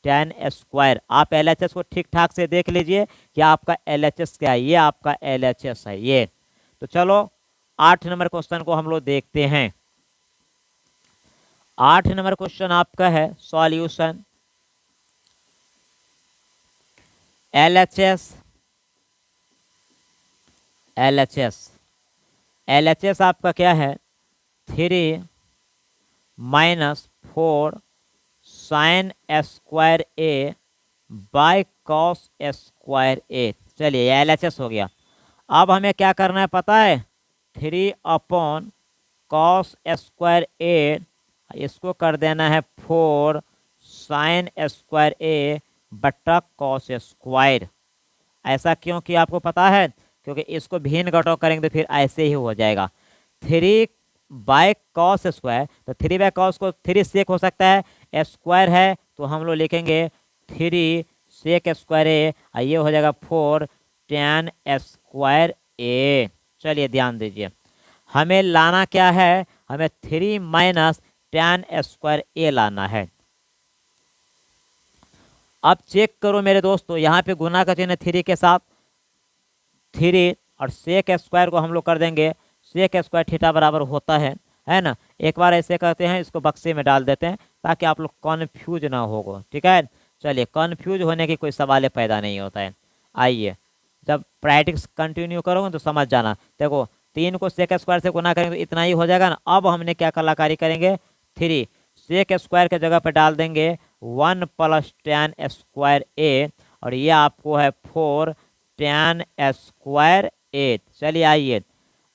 tan स्क्वायर। आप LHS को ठीक ठाक से देख लीजिए कि आपका LHS क्या है, ये आपका LHS है ये। तो चलो 8 नंबर क्वेश्चन को हम लोग देखते हैं। 8 नंबर क्वेश्चन आपका है सॉल्यूशन LHS आपका क्या है 3 minus 4 sine square A by cos square A. चलिए ये LHS हो गया। अब हमें क्या करना है पता है, 3 अपॉन कॉस स्क्वायर ए, इसको कर देना है 4 साइन स्क्वायर ए बट्टा कॉस स्क्वायर। ऐसा क्यों कि आपको पता है, क्योंकि इसको भिन्न घटाव करेंगे तो फिर ऐसे ही हो जाएगा। 3 बाय कॉस स्क्वायर, तो 3 बाय कॉस को 3 सेक हो सकता है, स्क्वायर है तो हम लोग लिखेंगे 3 सेक स्क्वायर ए, ये हो जाएगा 4 tan स्क्वायर ए। चलिए ध्यान दीजिए, हमें लाना क्या है, हमें 3 माइनस tan स्क्वायर ए लाना है। अब चेक करो मेरे दोस्तों, यहाँ पे गुना का चिन्ह 3 के साथ 3, और सेक स्क्वायर को हम लोग कर देंगे सेक स्क्वायर थीटा बराबर होता है ना। एक बार ऐसे करते हैं, इसको बक्से में डाल देते हैं ताकि आप लोग कन्फ्यूज ना होगा, ठीक है। चलिए कन्फ्यूज होने की कोई सवाल पैदा नहीं होता है। आइए जब प्रैक्टिस कंटिन्यू करोगे तो समझ जाना। देखो 3 को सेक स्क्वायर से गुना करेंगे तो इतना ही हो जाएगा ना। अब हमने क्या कलाकारी करेंगे, 3 सेक स्क्वायर के जगह पर डाल देंगे 1 प्लस tan स्क्वायर ए, और ये आपको है 4 tan स्क्वायर ए। चलिए आइए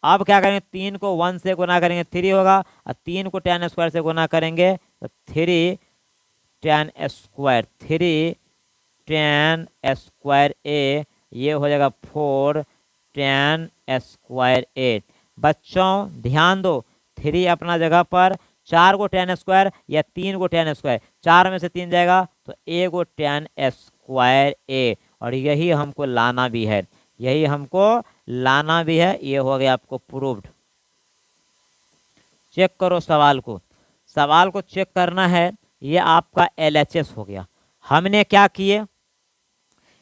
अब क्या करेंगे, 3 को 1 से गुना करेंगे 3 होगा, और 3 को tan स्क्वायर से गुना करेंगे तो 3 tan स्क्वायर ए, ये हो जाएगा 4 tan स्क्वायर ए। बच्चों ध्यान दो, 3 अपना जगह पर, 4 को tan स्क्वायर या 3 को tan स्क्वायर, 4 में से 3 जाएगा तो 1 को tan स्क्वायर ए, और यही हमको लाना भी है, यही हमको लाना भी है। ये हो गया आपको प्रूव्ड। चेक करो सवाल को, सवाल को चेक करना है। ये आपका LHS हो गया। हमने क्या किए,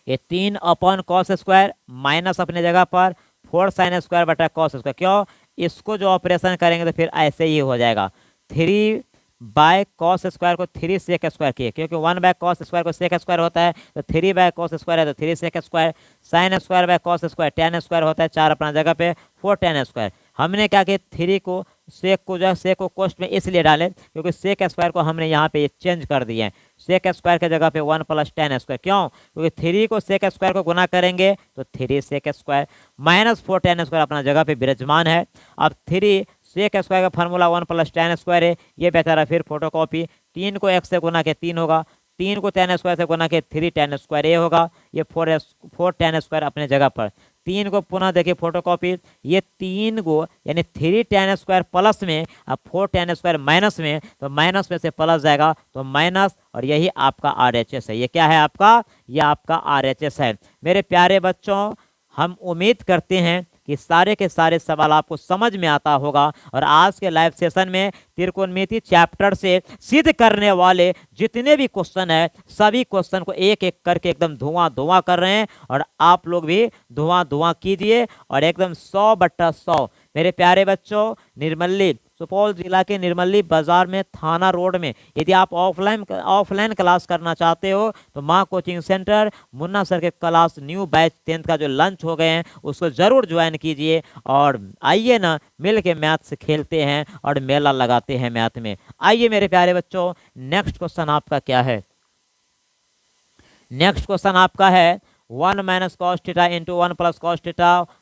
ये 3 अपॉन कॉस स्क्वायर माइनस अपने जगह पर 4 साइन स्क्वायर बटा कॉस स्क्वायर, क्यों इसको जो ऑपरेशन करेंगे तो फिर ऐसे ही हो जाएगा। 3/cos² को 3sec² किए, क्योंकि 1/cos² को sec² होता है, तो 3/cos² है तो 3sec²। sin² tan² होता है, 4 अपना जगह पे, 4 tan²। हमने क्या किया, 3 को सेक को जो है सेक को कोष्ट में इसलिए डाले क्योंकि sec² को हमने यहाँ पे चेंज कर दिए हैं, sec² के जगह पे 1 + tan²। क्यों, क्योंकि 3 को sec² को गुना करेंगे तो 3sec² -4 tan² अपना जगह पे विराजमान है। अब 3 sec² का फार्मूला 1 + tan² है, ये बेचारा फिर फोटोकॉपी। 3 को x से गुना के 3 होगा, 3 को tan² से गुना के 3 tan² ये होगा, ये 4 tan² अपने जगह पर। 3 को पुनः देखिए फोटोकॉपी, ये 3 को यानी 3 tan² प्लस में, अब 4 tan² माइनस में, तो माइनस में से प्लस जाएगा तो माइनस, और यही आपका RHS है। ये क्या है आपका, ये आपका RHS है। मेरे प्यारे बच्चों, हम उम्मीद करते हैं कि सारे के सारे सवाल आपको समझ में आता होगा, और आज के लाइव सेशन में त्रिकोणमिति चैप्टर से सिद्ध करने वाले जितने भी क्वेश्चन है, सभी क्वेश्चन को एक एक करके एकदम धुआं कर रहे हैं, और आप लोग भी धुआं कीजिए, और एकदम 100/100। मेरे प्यारे बच्चों, निर्मली, सुपौल जिला के निर्मली बाजार में, थाना रोड में, यदि आप ऑफलाइन क्लास करना चाहते हो तो माँ कोचिंग सेंटर, मुन्ना सर के क्लास न्यू बैच 10th का जो लंच हो गए हैं उसको जरूर ज्वाइन कीजिए, और आइए ना मिल के मैथ से खेलते हैं और मेला लगाते हैं मैथ में। आइए मेरे प्यारे बच्चों, नेक्स्ट क्वेश्चन आपका क्या है, नेक्स्ट क्वेश्चन आपका है 1 - cos θ × 1 + cos θ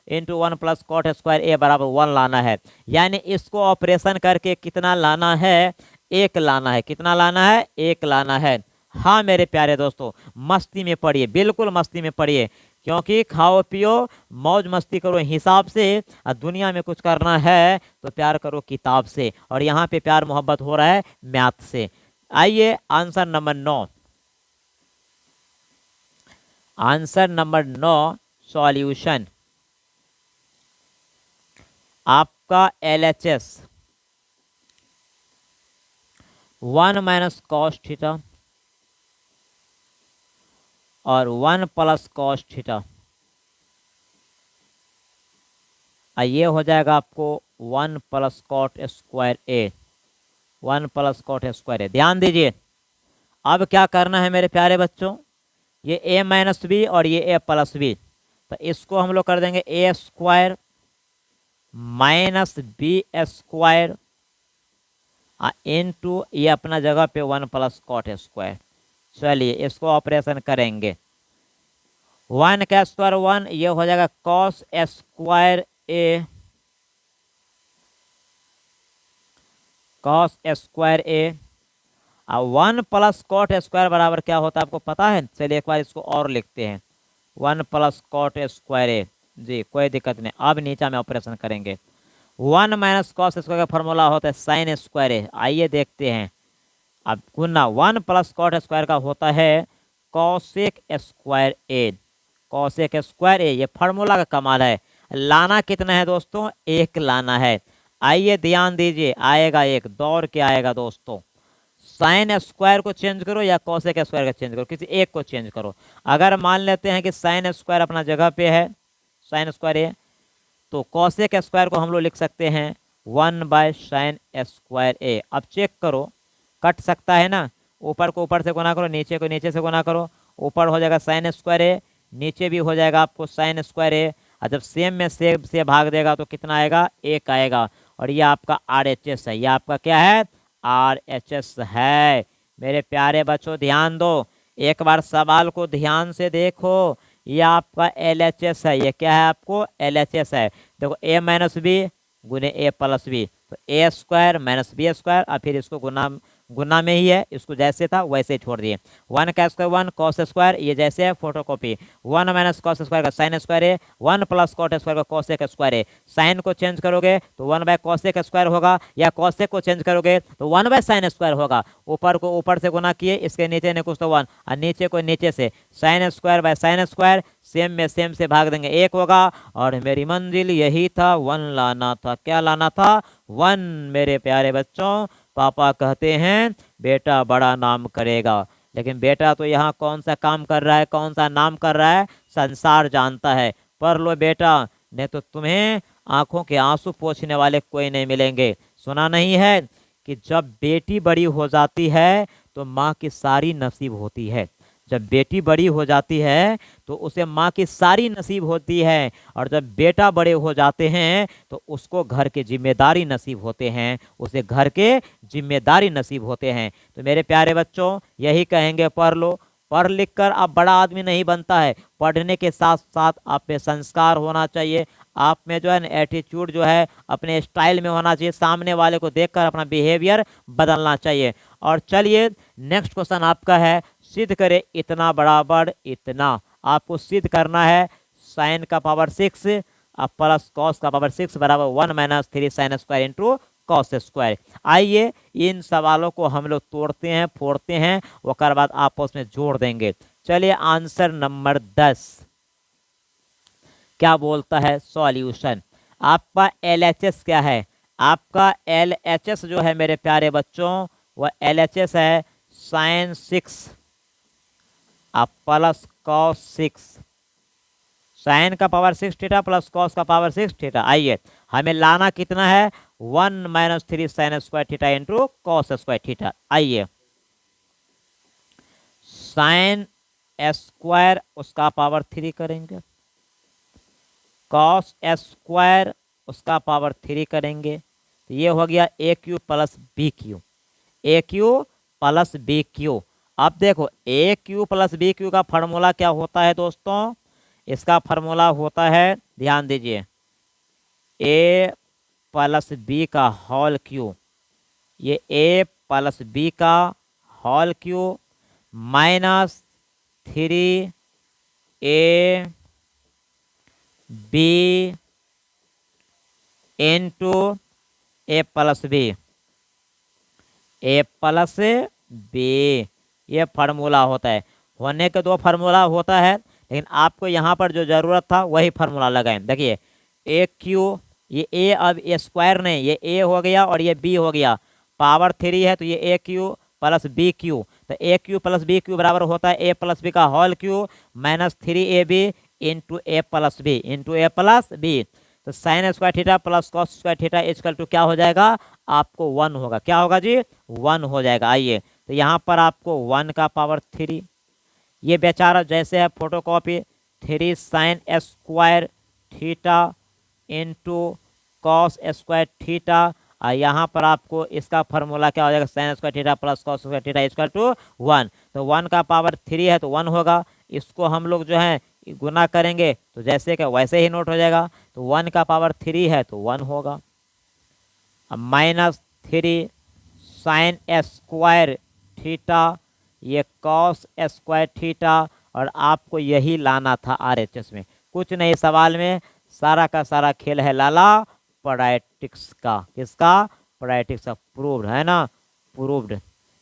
× 1 + cot² a बराबर 1 लाना है। यानी इसको ऑपरेशन करके कितना लाना है, 1 लाना है। कितना लाना है, 1 लाना है। हाँ मेरे प्यारे दोस्तों, मस्ती में पढ़िए, बिल्कुल मस्ती में पढ़िए, क्योंकि खाओ पियो मौज मस्ती करो हिसाब से, और दुनिया में कुछ करना है तो प्यार करो किताब से, और यहाँ पे प्यार मोहब्बत हो रहा है मैथ से। आइए answer number 9, answer number 9 solution आपका LHS 1 - cos θ और 1 + cos θ, ये हो जाएगा आपको 1 + cot² a, 1 + cot² a। ध्यान दीजिए, अब क्या करना है मेरे प्यारे बच्चों, ये a - b और ये a + b, तो इसको हम लोग कर देंगे a² - b² इनटू ये अपना जगह पे 1 + cot²। चलिए इसको ऑपरेशन करेंगे, 1 का स्क्वायर 1, ये हो जाएगा cos² a, cos² a, और 1 + cot² बराबर क्या होता है आपको पता है। चलिए एक बार इसको और लिखते हैं, 1 + cot² a, जी कोई दिक्कत नहीं। अब नीचे में ऑपरेशन करेंगे, 1 - cos² का फॉर्मूला होता है sin² a। आइए देखते हैं, अब गुना 1 + cot² का होता है cosec² a, cosec² a, ये फार्मूला का कमाल है। लाना कितना है दोस्तों, 1 लाना है। आइए ध्यान दीजिए, आएगा 1, दौड़ के आएगा दोस्तों। sin² को चेंज करो या cosec² को चेंज करो, किसी एक को चेंज करो। अगर मान लेते हैं कि sin² अपना जगह पे है, sin² a, तो cosec² को हम लोग लिख सकते हैं 1/sin² a। अब चेक करो, कट सकता है ना, ऊपर को ऊपर से गुना करो, नीचे को नीचे से गुना करो, ऊपर हो जाएगा sin² a, नीचे भी हो जाएगा आपको sin² a, और जब सेम में सेम से भाग देगा तो कितना आएगा, 1 आएगा। और ये आपका RHS है, ये आपका क्या है, RHS है। मेरे प्यारे बच्चों ध्यान दो, एक बार सवाल को ध्यान से देखो, ये आपका LHS है। ये क्या है, आपको LHS है। देखो a - b गुने a + b, तो a² - b² और फिर इसको गुना में ही है, इसको जैसे था वैसे छोड़ दिए। 1 का स्क्वायर 1 cos², ये जैसे है फोटोकॉपी। 1 - cos² का sin² a, 1 + cot² का cosec² a। साइन को चेंज करोगे तो 1/cosec² होगा, या cosec को चेंज करोगे तो 1/sin² होगा। ऊपर को ऊपर से गुना किए, इसके नीचे ने कुछ तो 1, और नीचे को नीचे से sin²/sin², सेम में सेम से भाग देंगे, 1 होगा। और मेरी मंजिल यही था, 1 लाना था। क्या लाना था, 1। मेरे प्यारे बच्चों, पापा कहते हैं बेटा बड़ा नाम करेगा, लेकिन बेटा तो यहाँ कौन सा काम कर रहा है, कौन सा नाम कर रहा है, संसार जानता है। पढ़ लो बेटा, नहीं तो तुम्हें आंखों के आंसू पोंछने वाले कोई नहीं मिलेंगे। सुना नहीं है कि जब बेटी बड़ी हो जाती है तो माँ की सारी नसीब होती है। जब बेटी बड़ी हो जाती है तो उसे माँ की सारी नसीब होती है, और जब बेटा बड़े हो जाते हैं तो उसको घर के जिम्मेदारी नसीब होते हैं, उसे घर के जिम्मेदारी नसीब होते हैं। तो मेरे प्यारे बच्चों, यही कहेंगे, पढ़ लो। पढ़ लिख कर आप बड़ा आदमी नहीं बनता है, पढ़ने के साथ साथ आप में संस्कार होना चाहिए, आप में जो है ना एटीट्यूड जो है अपने स्टाइल में होना चाहिए, सामने वाले को देखकर अपना बिहेवियर बदलना चाहिए। और चलिए नेक्स्ट क्वेश्चन आपका है, सिद्ध करे इतना बराबर इतना। आपको सिद्ध करना है साइन का पावर 6 प्लस कॉस का पावर 6 बराबर 1 minus 3 sine square into cos square. आइए इन सवालों को हम लोग तोड़ते हैं, फोड़ते हैं, उसके बाद आपस में जोड़ देंगे। चलिए आंसर नंबर 10 क्या बोलता है सॉल्यूशन। आपका LHS क्या है? आपका LHS जो है मेरे प्यारे बच्चों, वह LHS है साइन 6 प्लस कॉस 6, साइन का पावर 6 थीटा प्लस कॉस का पावर 6 थीटा। आइए हमें लाना कितना है, 1 minus 3 sine square theta into cos square theta. आइए साइन स्क्वायर उसका पावर 3 करेंगे, कॉस स्क्वायर उसका पावर 3 करेंगे, तो ये हो गया ए cube plus B cube, A cube plus B Q. अब देखो ए क्यू प्लस बी क्यू का फॉर्मूला क्या होता है दोस्तों? इसका फॉर्मूला होता है, ध्यान दीजिए, ए प्लस बी का होल क्यू, ये ए प्लस बी का whole cube minus 3 A B into A plus B, A plus B, ये फार्मूला होता है। होने के दो फार्मूला होता है, लेकिन आपको यहाँ पर जो जरूरत था वही फार्मूला लगाएं। देखिए ए क्यू, ये ए अब ए स्क्वायर नहीं, ये ए हो गया और ये बी हो गया, पावर 3 है तो ये A cube plus B cube, तो A cube plus B cube बराबर होता है ए प्लस बी का whole cube minus 3ab into A plus B into A plus B. तो sine square theta plus cos square theta equal to क्या हो जाएगा? आपको 1 होगा। क्या होगा जी? 1 हो जाएगा। आइए तो यहाँ पर आपको 1 का पावर 3, ये बेचारा जैसे है photocopy, 3 sine square theta into cos square theta, और यहाँ पर आपको इसका फॉर्मूला क्या हो जाएगा? Sine square theta plus cos square theta equal to 1। तो 1 का पावर 3 है तो 1 होगा, इसको हम लोग जो है गुना करेंगे तो जैसे कि वैसे ही नोट हो जाएगा। तो 1 का पावर 3 है तो 1 होगा, अब माइनस 3 साइन स्क्वायर थीटा, ये कॉस स्क्वायर थीटा, और आपको यही लाना था RHS में, कुछ नहीं। सवाल में सारा का सारा खेल है लाला पॉलिटिक्स का। किसका? पॉलिटिक्स का। प्रूव्ड है ना, प्रूव्ड,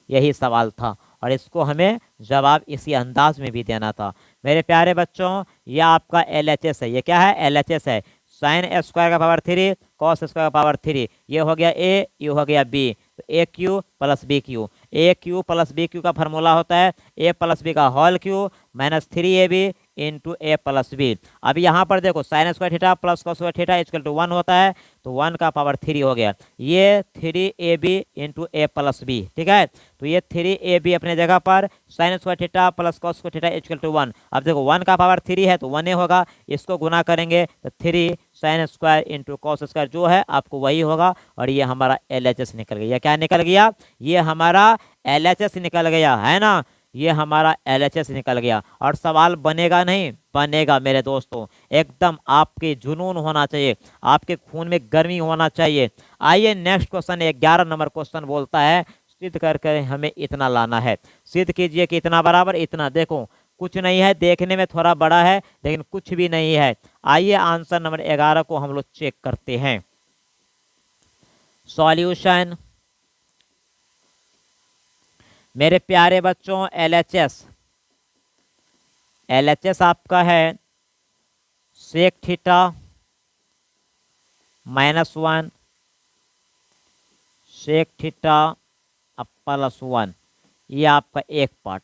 यही सवाल था, और इसको हमें जवाब इसी अंदाज में भी देना था। मेरे प्यारे बच्चों, यह आपका LHS है। ये क्या है? LHS है, साइन स्क्वायर का पावर 3 कॉस स्क्वायर का पावर 3, ये हो गया ए, ये हो गया बी, तो A cube plus B cube, A cube plus B cube का फॉर्मूला होता है ए प्लस बी का whole cube minus 3ab into A plus B. अब यहाँ पर देखो sine square theta plus cos square theta equal to 1 होता है, तो 1 का पावर 3 हो गया, ये 3ab into A plus B. ठीक है, तो ये 3ab अपने जगह पर, sine square theta plus cos square theta equal to 1। अब देखो 1 का पावर 3 है तो 1 होगा, इसको गुना करेंगे तो 3 sine square into cos square जो है आपको वही होगा, और ये हमारा LHS निकल गया। क्या निकल गया? ये हमारा LHS निकल गया, है ना, ये हमारा LHS निकल गया। और सवाल बनेगा नहीं? बनेगा मेरे दोस्तों, एकदम आपके जुनून होना चाहिए, आपके खून में गर्मी होना चाहिए। आइए नेक्स्ट क्वेश्चन, 11 नंबर क्वेश्चन बोलता है सिद्ध करके हमें इतना लाना है। सिद्ध कीजिए कि इतना बराबर इतना। देखो कुछ नहीं है, देखने में थोड़ा बड़ा है लेकिन कुछ भी नहीं है। आइए आंसर नंबर 11 को हम लोग चेक करते हैं। सॉल्यूशन मेरे प्यारे बच्चों, LHS आपका है sec theta -1 sec theta plus 1, ये आपका एक पार्ट।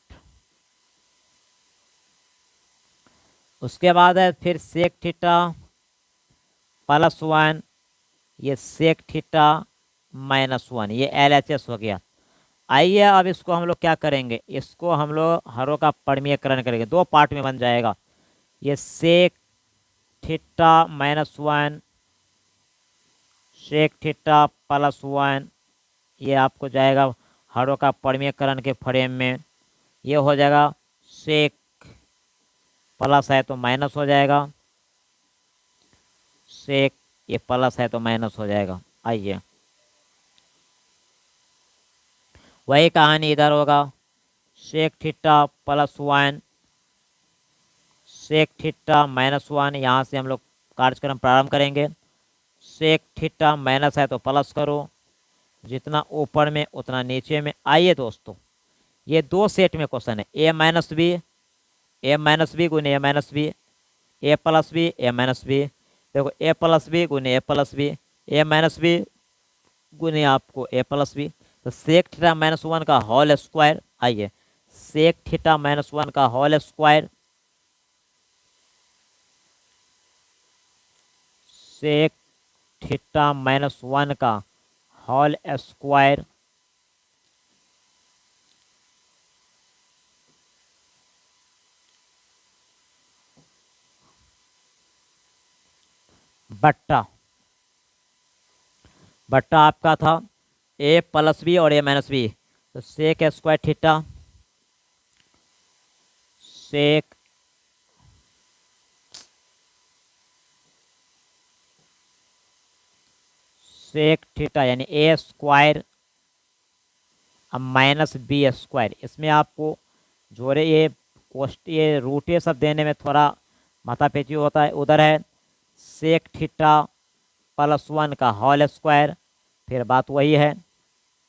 उसके बाद है फिर सेक थीटा प्लस 1 ये सेक थीटा माइनस 1, ये LHS हो गया। आइए अब इसको हम लोग क्या करेंगे, इसको हम लोग हरों का परमीयकरण करेंगे, दो पार्ट में बन जाएगा। ये sec theta minus 1 sec theta plus 1, ये आपको जाएगा हरों का परमीयकरण के फ्रेम में। ये हो जाएगा सेक प्लस है तो माइनस हो जाएगा, सेक ये प्लस है तो माइनस हो जाएगा। आइए वही कहानी इधर होगा, sec theta plus 1 sec theta minus 1, यहाँ से हम लोग कार्यक्रम प्रारंभ करेंगे। सेक थीटा माइनस है तो प्लस करो, जितना ऊपर में उतना नीचे में। आइए दोस्तों ये दो सेट में क्वेश्चन है, ए माइनस बी गुने ए minus B, A plus B A minus B. देखो ए प्लस बी गुने ए प्लस बी, ए माइनस बी गुने आपको ए प्लस बी। तो सेक थीटा माइनस 1 का होल स्क्वायर, आइए सेक थीटा माइनस 1 का whole square, sec theta minus 1 का होल स्क्वायर बट्टा बट्टा आपका था ए प्लस बी और ए माइनस बी, तो sec square theta sec sec theta यानी ए स्क्वायर अब माइनस बी स्क्वायर। इसमें आपको जोड़े ये कोष्ट ये रूट ये सब देने में थोड़ा माथापेची होता है। उधर है सेक थीटा प्लस 1 का होल स्क्वायर, फिर बात वही है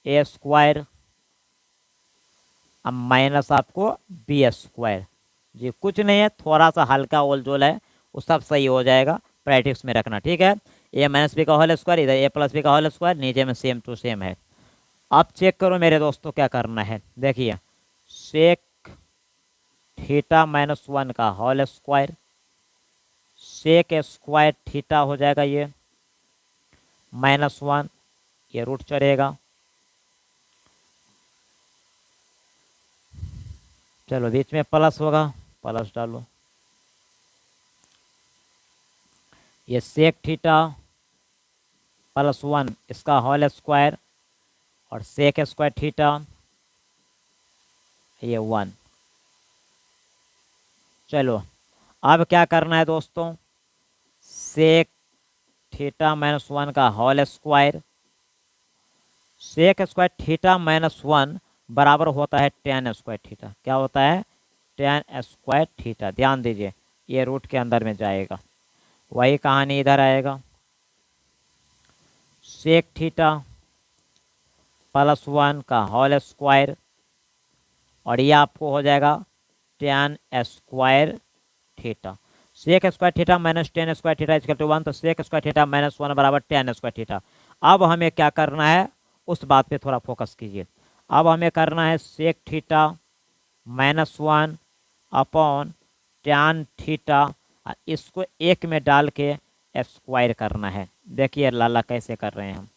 ए स्क्वायर अब माइनस आपको बी स्क्वायर। जी कुछ नहीं है, थोड़ा सा हल्का ओलझोल है, वो सब सही हो जाएगा, प्रैक्टिस में रखना, ठीक है। ए माइनस बी का होल स्क्वायर, इधर ए प्लस बी का होल स्क्वायर, नीचे में सेम टू सेम है। अब चेक करो मेरे दोस्तों क्या करना है, देखिए सेक थीटा माइनस 1 का whole square, sec square theta हो जाएगा ये माइनस 1, ये रूट चढ़ेगा। चलो बीच में प्लस होगा, प्लस डालो। ये सेक थीटा प्लस 1 इसका होल स्क्वायर और सेक स्क्वायर थीटा ये 1। चलो अब क्या करना है दोस्तों, सेक थीटा माइनस 1 का whole square, sec square theta minus 1 बराबर होता है टेन स्क्वायर थीटा। क्या होता है, टेन स्क्वायर थीटा। ध्यान दीजिए ये रूट के अंदर में जाएगा, वही कहानी इधर आएगा, सेक थीटा प्लस 1 का होल स्क्वायर और ये आपको हो जाएगा tan square theta. Sec square theta minus tan square theta equal to 1, तो सेक स्क्वायर थीटा माइनस 1 बराबर टेन स्क्वायर थीटा। अब हमें क्या करना है उस बात पे थोड़ा फोकस कीजिए। अब हमें करना है sec theta minus 1 upon tan theta, इसको एक में डाल के स्क्वायर करना है। देखिए लाला कैसे कर रहे हैं हम,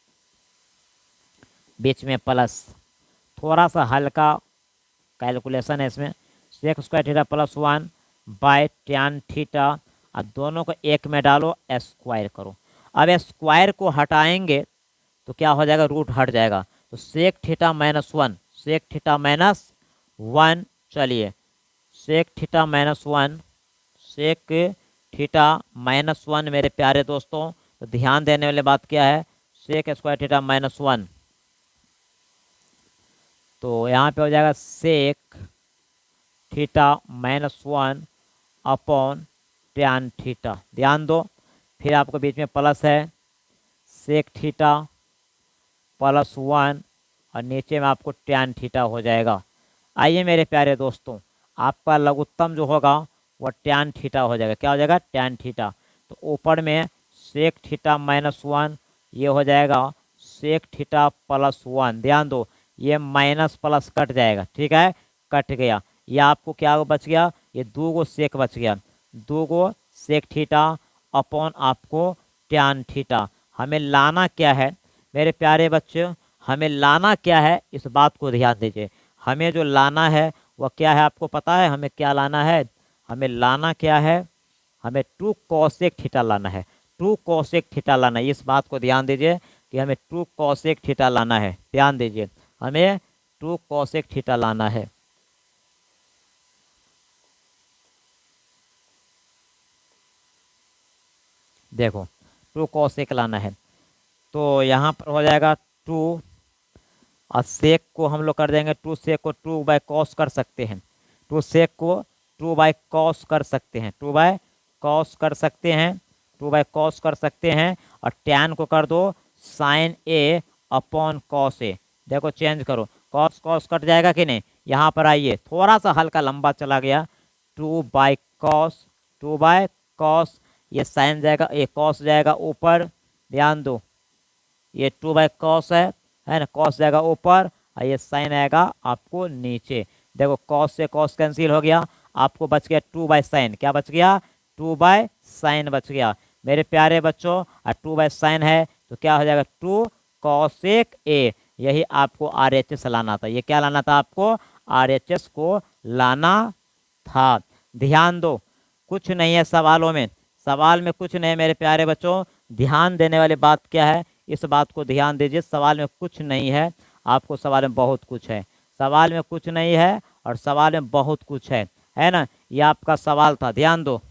बीच में प्लस, थोड़ा सा हल्का कैलकुलेशन है इसमें। Sec square theta plus 1 by tan theta, अब दोनों को एक में डालो स्क्वायर करो। अब स्क्वायर को हटाएंगे तो क्या हो जाएगा, रूट हट जाएगा, तो sec theta minus 1 sec theta minus 1, चलिए sec theta minus 1 sec theta minus 1 मेरे प्यारे दोस्तों। तो ध्यान देने वाली बात क्या है, सेक स्क्वायर थीटा माइनस 1, तो यहाँ पे हो जाएगा sec theta minus 1 upon tan theta. ध्यान दो, फिर आपको बीच में प्लस है, सेक थीटा प्लस 1 और नीचे में आपको टेन थीटा हो जाएगा। आइए मेरे प्यारे दोस्तों, आपका लघुत्तम जो होगा वह टेन थीटा हो जाएगा। क्या हो जाएगा, टेन थीटा। तो ऊपर में सेक थीटा माइनस 1, ये हो जाएगा सेक थीटा प्लस 1। ध्यान दो ये माइनस प्लस कट जाएगा, ठीक है, कट गया। ये आपको क्या बच गया, ये दो गो सेक बच गया, दो गो सेक थीटा अपॉन आपको टैन थीटा। हमें लाना क्या है मेरे प्यारे बच्चों, हमें लाना क्या है इस बात को ध्यान दीजिए। हमें जो लाना है वह क्या है, आपको पता है हमें क्या लाना है? हमें लाना क्या है? हमें 2 कोसेक थीटा लाना है। 2 कोसेक थीटा लाना है, इस बात को ध्यान दीजिए कि हमें 2 कोसेक थीटा लाना है। ध्यान दीजिए, हमें 2 कोसेक थीटा लाना है। देखो 2 कोसेक लाना है, तो यहाँ पर हो जाएगा 2 और सेक को हम लोग कर देंगे 2 सेक को 2 बाय कॉस कर सकते हैं। 2 सेक को 2 बाय कॉस कर सकते हैं, 2 बाय कॉस कर सकते हैं, 2 बाय कॉस कर सकते हैं। और टैन को कर दो साइन ए अपॉन कॉस ए। देखो चेंज करो, कॉस कॉस कट जाएगा कि नहीं। यहाँ पर आइए, थोड़ा सा हल्का लंबा चला गया, 2 बाय कॉस, 2 बाय कॉस, ये साइन जाएगा, ये कॉस जाएगा ऊपर। ध्यान दो, ये 2 बाय कॉस है ना, कॉस जाएगा ऊपर और ये साइन आएगा आपको नीचे। देखो कॉस से कॉस कैंसिल हो गया, आपको बच गया 2 बाय साइन। क्या बच गया? 2 बाय साइन बच गया मेरे प्यारे बच्चों। और 2 बाय साइन है तो क्या हो जाएगा? 2 कॉसेक ए। यही आपको RHS लाना था। ये क्या लाना था आपको? RHS को लाना था। ध्यान दो, कुछ नहीं है सवालों में, सवाल में कुछ नहीं है मेरे प्यारे बच्चों। ध्यान देने वाली बात क्या है, इस बात को ध्यान दीजिए। सवाल में कुछ नहीं है, आपको सवाल में बहुत कुछ है। सवाल में कुछ नहीं है और सवाल में बहुत कुछ है ना। ये आपका सवाल था, ध्यान दो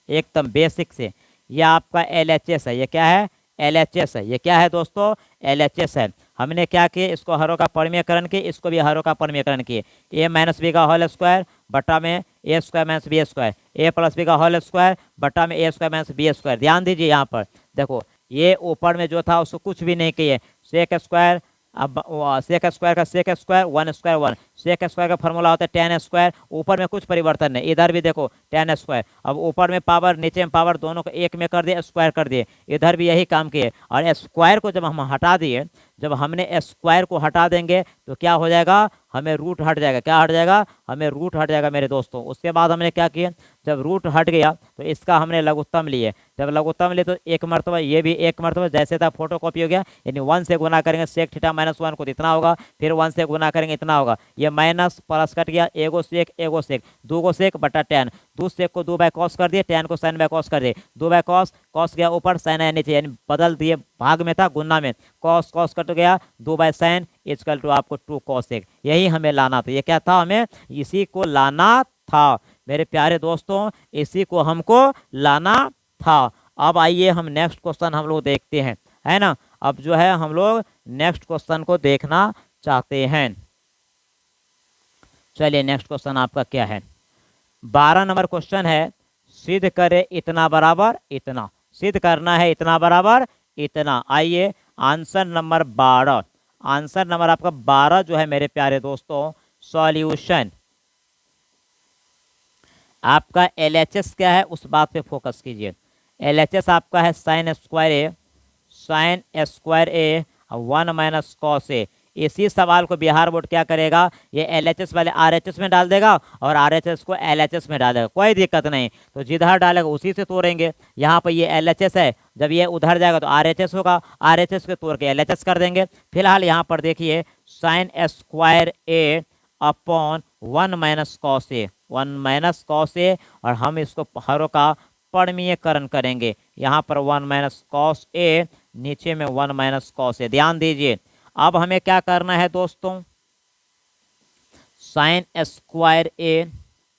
एकदम बेसिक से। ये आपका LHS है। ये क्या है? LHS है। ये क्या है दोस्तों? LHS है। हमने क्या किए, इसको हरों का परिमेयकरण किए, इसको भी हरों का परिमेयकरण किए। a माइनस बी का होल स्क्वायर बटा में a square minus B square, a plus B का होल स्क्वायर बटा में a square minus B square. ध्यान दीजिए, यहाँ पर देखो ये ऊपर में जो था उसको कुछ भी नहीं किए, सेक स्क्वायर। अब सेक स्क्वायर का sec square, 1 square 1, sec square का फॉर्मूला होता है tan स्क्वायर। ऊपर में कुछ परिवर्तन नहीं, इधर भी देखो tan स्क्वायर। अब ऊपर में पावर नीचे में पावर, दोनों को एक में कर दिए, स्क्वायर कर दिए। इधर भी यही काम किए। और स्क्वायर को जब हम हटा दिए, जब हमने स्क्वायर को हटा देंगे तो क्या हो जाएगा? हमें रूट हट जाएगा। क्या हट जाएगा? हमें रूट हट जाएगा मेरे दोस्तों। उसके बाद हमने क्या किया, जब रूट हट गया तो इसका हमने लघुत्तम लिए। जब लघुत्तम लिए तो एक मरतबा, ये भी एक मरतबा, जैसे था फोटो कॉपी हो गया। यानी 1 से गुना करेंगे सेक थीटा माइनस 1 को इतना होगा, फिर 1 से गुना करेंगे इतना होगा। ये माइनस प्लस कट गया, एगो सेक 2 गो सेक बटा टैन। 2 सेक को 2 बाय कॉस कर दिए, टैन को साइन बाय कॉस कर दिए। 2 बाय कॉस, कॉस गया ऊपर, साइन आया नीचे, यानी बदल दिए, भाग में था गुना में, कॉस कॉस कट गया, 2 बाय साइन इक्वल टू आपको 2 कॉसेक। यही हमें लाना था। ये क्या था? हमें इसी को लाना था मेरे प्यारे दोस्तों, इसी को हमको लाना था। अब आइए हम नेक्स्ट क्वेश्चन हम लोग देखते हैं, है ना। अब जो है हम लोग नेक्स्ट क्वेश्चन को देखना चाहते हैं। चलिए नेक्स्ट क्वेश्चन आपका क्या है? 12 नंबर क्वेश्चन है, सिद्ध करे इतना बराबर इतना। सिद्ध करना है इतना बराबर इतना। आइए आंसर नंबर 12, आंसर नंबर आपका 12 जो है मेरे प्यारे दोस्तों, सॉल्यूशन। आपका LHS क्या है उस बात पे फोकस कीजिए। LHS आपका है sign square A, sign square A 1 minus cos ए। इसी सवाल को बिहार बोर्ड क्या करेगा, ये LHS वाले RHS में डाल देगा और RHS को LHS में डाल देगा, कोई दिक्कत नहीं। तो जिधर डालेगा उसी से तोड़ेंगे। यहाँ पर ये LHS है, जब ये उधर जाएगा तो RHS होगा, RHS को तोड़ के LHS कर देंगे। फिलहाल यहाँ पर देखिए sign square A upon 1 minus cos A, 1 minus cos ए, और हम इसको हरों का परिमेयकरण करेंगे। यहाँ पर 1 माइनस कॉस ए, नीचे में 1 माइनस कॉस ए। ध्यान दीजिए, अब हमें क्या करना है दोस्तों, साइन स्क्वायर ए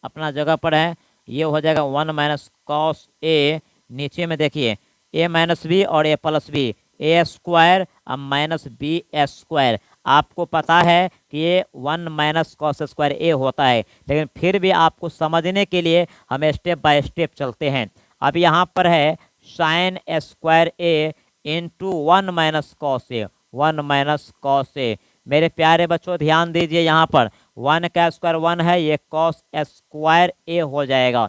अपना जगह पर है, ये हो जाएगा 1 माइनस कॉस ए। नीचे में देखिए a माइनस बी और a plus B, A square अब माइनस बी स्क्वायर। आपको पता है कि ये 1 माइनस कॉस स्क्वायर ए होता है, लेकिन फिर भी आपको समझने के लिए हमें स्टेप बाय स्टेप चलते हैं। अब यहाँ पर है sign square A into 1 minus cos A, 1 minus cos A. मेरे प्यारे बच्चों ध्यान दीजिए, यहाँ पर 1 का स्क्वायर 1 है, ये कॉस स्क्वायर ए हो जाएगा।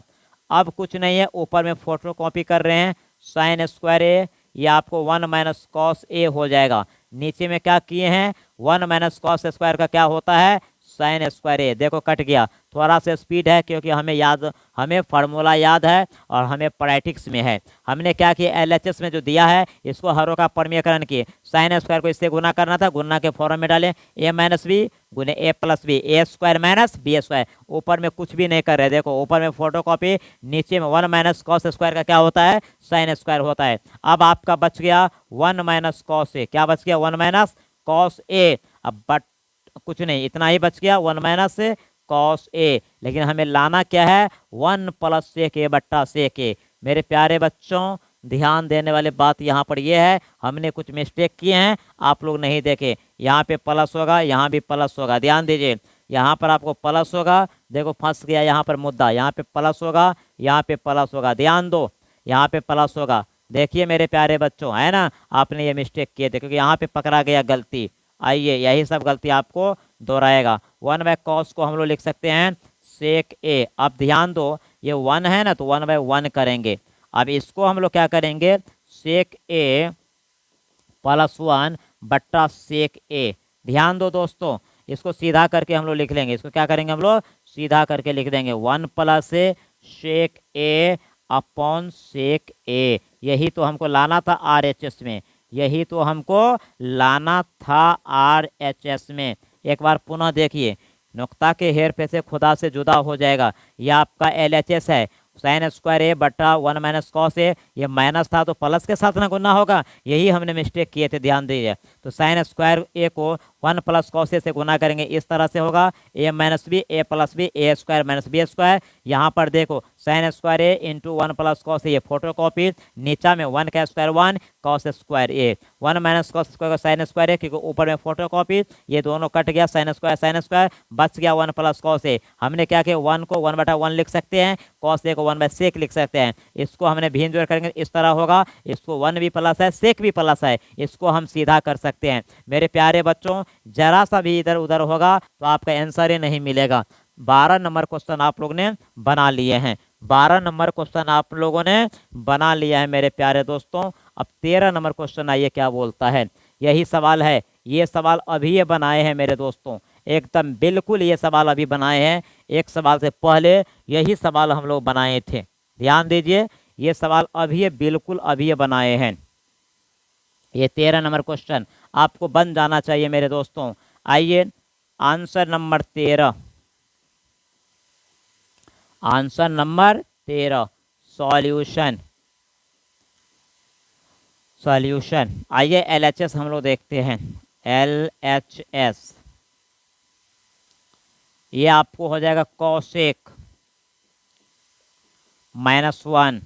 अब कुछ नहीं है, ऊपर में फोटो कॉपी कर रहे हैं, साइन स्क्वायर ए, ये आपको 1 माइनस कॉस ए हो जाएगा। नीचे में क्या किए हैं, 1 माइनस कॉस स्क्वायर का क्या होता है, साइन स्क्वायर ए। देखो कट गया, थोड़ा सा स्पीड है क्योंकि हमें फार्मूला याद है और हमें प्रैक्टिस में है। हमने क्या किया, LHS में जो दिया है इसको हरों का परमीकरण किए, साइन स्क्वायर को इससे गुना करना था, गुना के फॉर्म में डालें ए माइनस बी गुने ए plus B, A square minus B square. ऊपर में कुछ भी नहीं कर रहे, देखो ऊपर में फोटोकॉपी, नीचे में 1 माइनस कॉस स्क्वायर का क्या होता है, साइन स्क्वायर होता है। अब आपका बच गया 1 माइनस कॉस ए, क्या बच गया 1 माइनस कॉस ए। अब बट कुछ नहीं, इतना ही बच गया 1 माइनस कॉस ए, लेकिन हमें लाना क्या है 1 प्लस सेक ए बट्टा सेक ए। मेरे प्यारे बच्चों ध्यान देने वाली बात यहाँ पर यह है, हमने कुछ मिस्टेक किए हैं, आप लोग नहीं देखे। यहाँ पे प्लस होगा, यहाँ भी प्लस होगा, ध्यान दीजिए। यहाँ पर आपको प्लस होगा, देखो फंस गया यहाँ पर मुद्दा, यहाँ पे प्लस होगा, यहाँ पे प्लस होगा, ध्यान दो, यहाँ पे प्लस होगा। देखिए मेरे प्यारे बच्चों, है ना, आपने ये मिस्टेक किए थे क्योंकि यहाँ पे पकड़ा गया गलती। आइए यही सब गलती आपको दोहराएगा। 1 बाय कॉस को हम लोग लिख सकते हैं सेक ए। अब ध्यान दो, ये 1 है ना, तो 1 बाय 1 करेंगे। अब इसको हम लोग क्या करेंगे, सेक ए प्लस 1 बट्टा सेक ए। ध्यान दो दोस्तों, इसको सीधा करके हम लोग लिख लेंगे, इसको क्या करेंगे हम लोग सीधा करके लिख देंगे 1 प्लस सेक ए अपॉन सेक ए। यही तो हमको लाना था RHS में, यही तो हमको लाना था RHS में। एक बार पुनः देखिए, नुक्ता के हेर फेर से खुदा से जुदा हो जाएगा। यह आपका LHS है, साइन स्क्वायर ए बट्टा 1 माइनस कॉस ए, ये माइनस था तो प्लस के साथ ना गुना होगा, यही हमने मिस्टेक किए थे, ध्यान दीजिए। तो साइन स्क्वायर ए को 1 प्लस कॉस ए से गुना करेंगे, इस तरह से होगा ए minus B A plus B A square minus B square. यहाँ पर देखो साइन स्क्वायर ए इंटू 1 प्लस कॉस ए, ये फोटो कॉपी, नीचा में 1 का square 1 cos square A, 1 minus cos square का साइन स्क्वायर ए, क्योंकि ऊपर में फोटो कॉपी, ये दोनों कट गया, साइन स्क्वायर बच गया 1 प्लस कॉस ए। हमने क्या किया, 1 को 1 बटा 1 लिख सकते हैं, कॉस ए को 1 बाय सेक लिख सकते हैं। इसको हमने भिन्न जोड़ करेंगे, इस तरह होगा, इसको 1 भी प्लस है सेक भी प्लस है, इसको हम सीधा कर सकते हैं। मेरे प्यारे बच्चों जरा सा भी इधर उधर होगा तो आपका आंसर ही नहीं मिलेगा। 12 नंबर क्वेश्चन आप लोग ने बना लिए हैं, 12 नंबर क्वेश्चन आप लोगों ने बना लिया है मेरे प्यारे दोस्तों। अब 13 नंबर क्वेश्चन आइए क्या बोलता है, यही सवाल है, ये सवाल अभी ये बनाए हैं मेरे दोस्तों, एकदम बिल्कुल ये सवाल अभी बनाए हैं, एक सवाल से पहले यही सवाल हम लोग बनाए थे। ध्यान दीजिए, ये सवाल अभी ये बिल्कुल अभी ये बनाए हैं। ये 13 नंबर क्वेश्चन आपको बन जाना चाहिए मेरे दोस्तों। आइए answer number 13, answer number 13 solution. Solution आइए LHS हम लोग देखते हैं। LHS ये आपको हो जाएगा cosec -1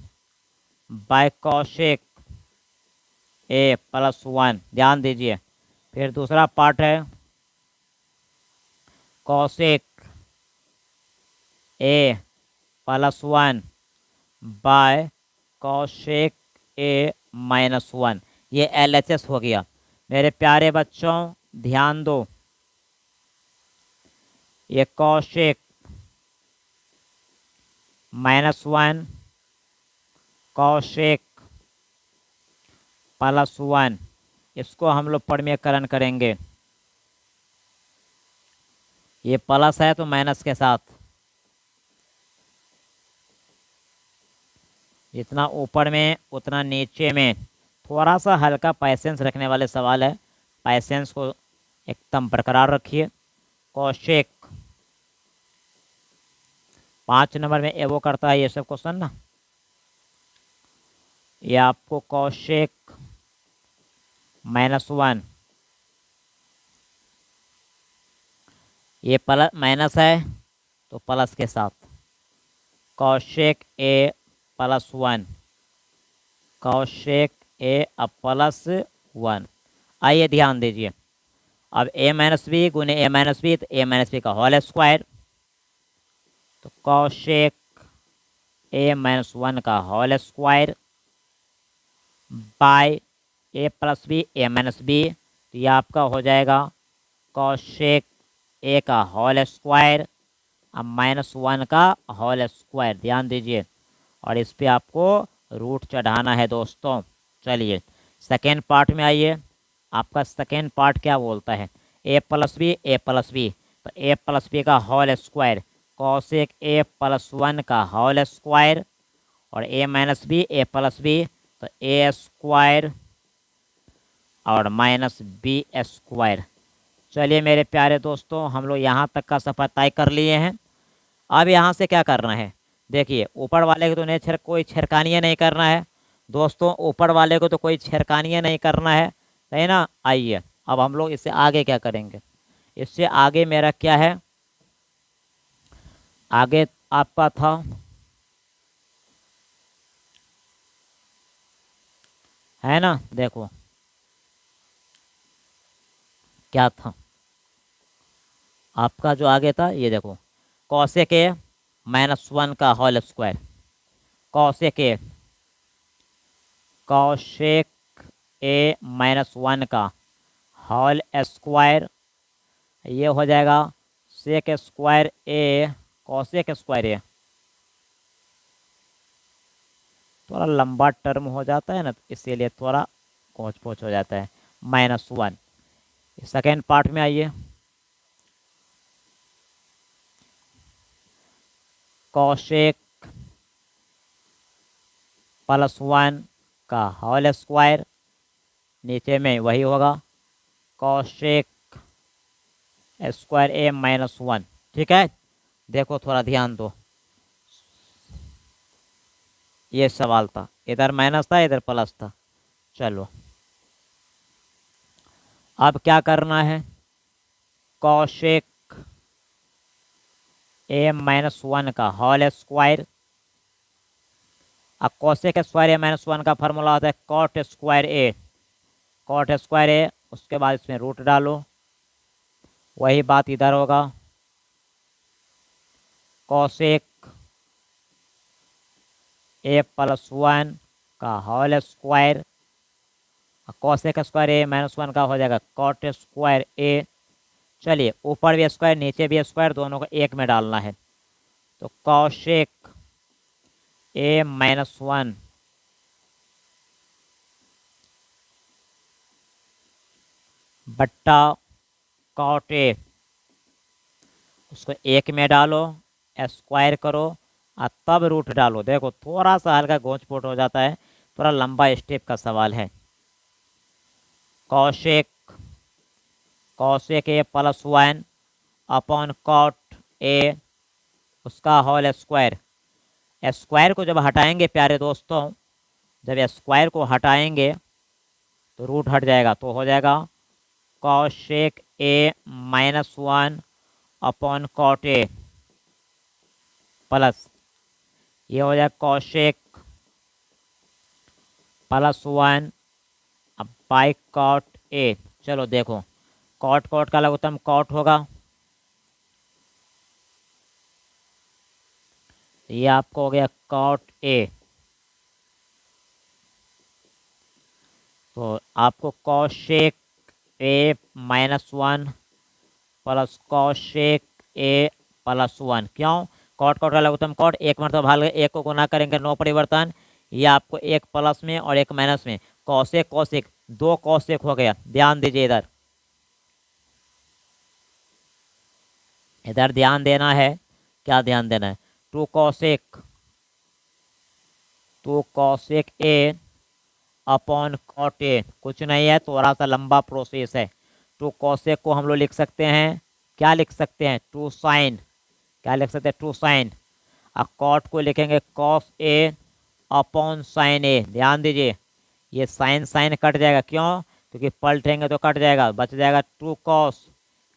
bye cosec A plus 1। ध्यान दीजिए, फिर दूसरा पार्ट है cosec A plus 1 bye cosec A -1। ये LHS हो गया। मेरे प्यारे बच्चों ध्यान दो, ये कॉसेक -1 कॉसेक प्लस 1, इसको हम लोग परमीकरण करेंगे। ये प्लस है तो माइनस के साथ, जितना ऊपर में उतना नीचे में। थोड़ा सा हल्का पैसेंस रखने वाले सवाल है, पैसेंस को एकदम बरकरार रखिए। कॉसेक 5 नंबर में एवो करता है ये सब क्वेश्चन ना, ये आपको कॉसेक -1, ये प्लस माइनस है तो प्लस के साथ, cosec A plus 1, cosec A plus 1। आइए ध्यान दीजिए, अब a माइनस बी गुने a माइनस बी, तो a माइनस बी का होल स्क्वायर, तो कॉसेक a-1 का whole square by a plus B a minus B, तो ये आपका हो जाएगा कॉसेक a का होल स्क्वायर अब -1 का होल स्क्वायर। ध्यान दीजिए, और इस पे आपको रूट चढ़ाना है दोस्तों। चलिए सेकेंड पार्ट में आइए, आपका सेकेंड पार्ट क्या बोलता है, a प्लस बी तो ए प्लस बी का whole square, cosec A plus 1 का होल स्क्वायर, और A minus B, A plus B, तो ए स्क्वायर और माइनस बी स्क्वायर। चलिए मेरे प्यारे दोस्तों, हम लोग यहाँ तक का सफ़र तय कर लिए हैं। अब यहाँ से क्या करना है, देखिए ऊपर वाले को तो नहीं कोई छिड़कानियाँ नहीं करना है दोस्तों, ऊपर वाले को तो कोई छिड़कानियाँ नहीं करना है, सही ना। आइए अब हम लोग इससे आगे क्या करेंगे, इससे आगे मेरा क्या है, आगे आपका था है ना, देखो क्या था आपका जो आगे था, ये देखो कॉसेक ए माइनस 1 का whole square, cosec A, cosec A minus 1 का होल स्क्वायर, ये हो जाएगा sec square A cosec square A, थोड़ा लंबा टर्म हो जाता है ना, तो इसीलिए थोड़ा कोच पोच हो जाता है, -1। सेकेंड पार्ट में आइए, कॉसेक प्लस 1 का होल स्क्वायर, नीचे में वही होगा कॉसेक स्क्वायर ए -1। ठीक है, देखो थोड़ा ध्यान दो, ये सवाल था, इधर माइनस था इधर प्लस था। चलो अब क्या करना है, कॉसेक ए -1 का होल स्क्वायर, अब कॉसेक स्क्वायर ए -1 का फार्मूला होता है कॉट स्क्वायर ए, कॉट स्क्वायर ए, उसके बाद इसमें रूट डालो, वही बात इधर होगा, कॉसेक ए प्लस 1 का whole square, cosec square A -1 का हो जाएगा कॉट स्क्वायर ए। चलिए ऊपर भी स्क्वायर नीचे भी स्क्वायर, दोनों को एक में डालना है, तो कॉसेक ए -1 बट्टा कॉट ए, उसको एक में डालो, स्क्वायर करो और तब रूट डालो। देखो थोड़ा सा हल्का गोंच पोट हो जाता है, थोड़ा लंबा स्टेप का सवाल है। Cosec cosec A plus 1 upon cot A, उसका होल स्क्वायर, स्क्वायर को जब हटाएंगे प्यारे दोस्तों, जब स्क्वायर को हटाएंगे तो रूट हट जाएगा, तो हो जाएगा cosec A -1 upon cot A plus, ये हो जाएगा कॉसेक प्लस 1 अब बाई कॉट ए। चलो देखो कॉट कॉट का लघुत्तम कॉट होगा, ये आपको हो गया कॉट ए, तो आपको cosec A -1 plus cosec A plus 1, क्यों, कॉट कॉट का लघुत्तम कॉट, एक मतलब भाग एक को गुना करेंगे नो परिवर्तन, ये आपको एक प्लस में और एक माइनस में, कॉसेक कॉसेक, दो कॉसेक हो गया। ध्यान दीजिए इधर, इधर ध्यान देना है, क्या ध्यान देना है, 2 cosec A upon cot A, कुछ नहीं है, थोड़ा सा लंबा प्रोसेस है। 2 कॉसेक को हम लोग लिख सकते हैं, क्या लिख सकते हैं, 2 साइन, क्या लिख सकते हैं, 2 साइन, और कॉट को लिखेंगे कॉस ए अपॉन साइन ए। ध्यान दीजिए ये साइन साइन कट जाएगा, क्यों, क्योंकि पलटेंगे तो कट जाएगा, बच जाएगा 2 कॉस,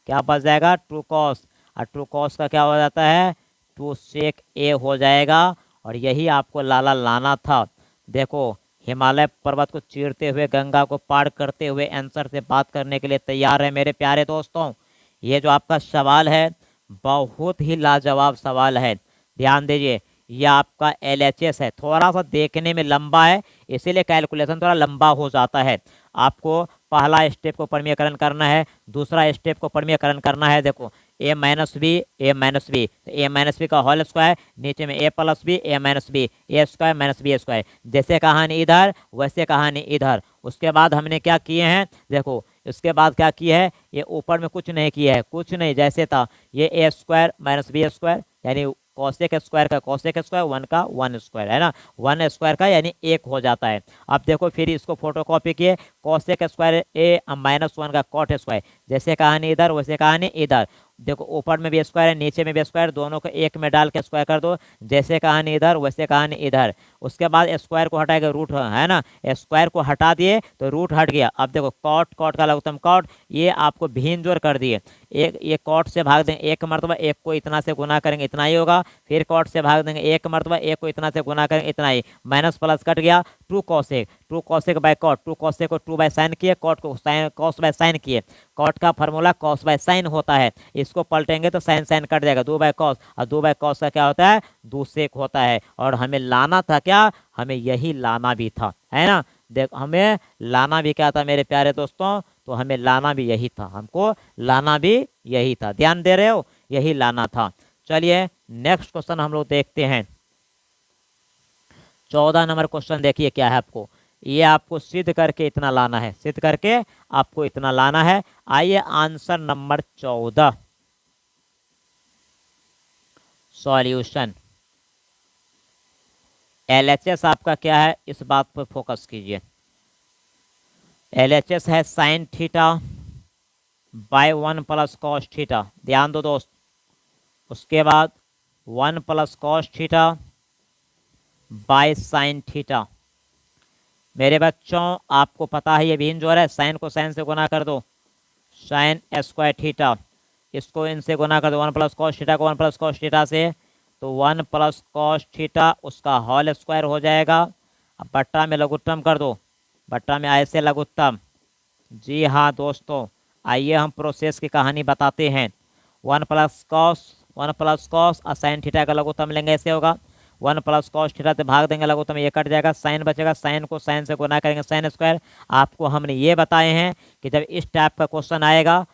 क्या बच जाएगा 2 कॉस, और 2 कॉस का क्या हो जाता है 2 सेक ए हो जाएगा। और यही आपको लाला लाना था। देखो हिमालय पर्वत को चीरते हुए, गंगा को पार करते हुए आंसर से बात करने के लिए तैयार है मेरे प्यारे दोस्तों। ये जो आपका सवाल है बहुत ही लाजवाब सवाल है, ध्यान दीजिए, यह आपका LHS है, थोड़ा सा देखने में लंबा है इसीलिए कैलकुलेशन थोड़ा लंबा हो जाता है। आपको पहला स्टेप को परिमेयकरण करना है, दूसरा स्टेप को परिमेयकरण करना है। देखो ए माइनस बी, ए माइनस बी, ए माइनस बी का होल स्क्वायर, नीचे में ए plus B, A minus B, A square minus B square, जैसे कहानी इधर वैसे कहानी इधर। उसके बाद हमने क्या किए हैं, देखो इसके बाद क्या किया है, ये ऊपर में कुछ नहीं किया है, कुछ नहीं, जैसे था ये ए स्क्वायर माइनस बी स्क्वायर, यानी कॉसेक स्क्वायर का कॉसेक स्क्वायर, वन का वन स्क्वायर, है ना, वन स्क्वायर का यानी एक हो जाता है। अब देखो फिर इसको फोटो कॉपी किए, कॉसेक स्क्वायर ए माइनस वन का कॉट स्क्वायर, जैसे कहानी इधर वैसे कहानी इधर, देखो ऊपर में भी स्क्वायर है नीचे में भी स्क्वायर, दोनों को एक में डाल के स्क्वायर कर दो, जैसे कहानी इधर वैसे कहानी इधर। उसके बाद स्क्वायर को हटाएगा, रूट है ना, स्क्वायर को हटा दिए तो रूट हट गया। अब देखो कॉट कॉट का लघुत्तम कॉट, ये आपको भिन्न जोड़ कर दिए, एक ये कॉट से भाग देंगे एक मरतबा, एक को इतना से गुना करेंगे इतना ही होगा, फिर कॉट से भाग देंगे एक मरतबा, एक को इतना से गुना करेंगे इतना ही, माइनस प्लस कट गया, two cosec by cot, two cosec को टू बाय साइन किए, कॉट को साइन कॉस बाय साइन किए, कॉट का फॉर्मूला कॉस बाय साइन होता है, इसको पलटेंगे तो साइन साइन कट जाएगा, दो बाय कॉस, और दो बाय कॉस का क्या होता है, दो सेक होता है। और हमें लाना था क्या, हमें यही लाना भी था, है ना, देख हमें लाना भी क्या था मेरे प्यारे दोस्तों, तो हमें लाना भी यही था, हमको लाना भी यही था, ध्यान दे रहे हो, यही लाना था। चलिए नेक्स्ट क्वेश्चन हम लोग देखते हैं। 14 नंबर क्वेश्चन देखिए क्या है, आपको ये आपको सिद्ध करके इतना लाना है, सिद्ध करके आपको इतना लाना है। आइए आंसर नंबर 14 सॉल्यूशन। एलएचएस आपका क्या है, इस बात पर फोकस कीजिए। एलएचएस है sine theta by 1 plus cos theta, ध्यान दो दोस्त। उसके बाद 1 plus cos theta by sine theta. मेरे बच्चों आपको पता है ये भिन्न जोड़ है, साइन को साइन से गुना कर दो, साइन स्क्वायर थीटा, इसको इनसे गुना कर दो, 1 प्लस कॉस थीटा को 1 प्लस कॉस थीटा से, तो 1 प्लस कॉस थीटा उसका होल स्क्वायर हो जाएगा। अब बट्टा में लघुत्तम कर दो, बट्टा में ऐसे लघुत्तम। जी हाँ दोस्तों, आइए हम प्रोसेस की कहानी बताते हैं। 1 प्लस कॉस और साइन थीटा का लघुत्तम लेंगे, ऐसे होगा 1 प्लस कॉस थीटा से भाग देंगे लघुत्तम, ये कट जाएगा, साइन बचेगा, साइन को साइन से गुना करेंगे साइन स्क्वायर। आपको हमने ये बताए हैं कि जब इस टाइप का क्वेश्चन आएगा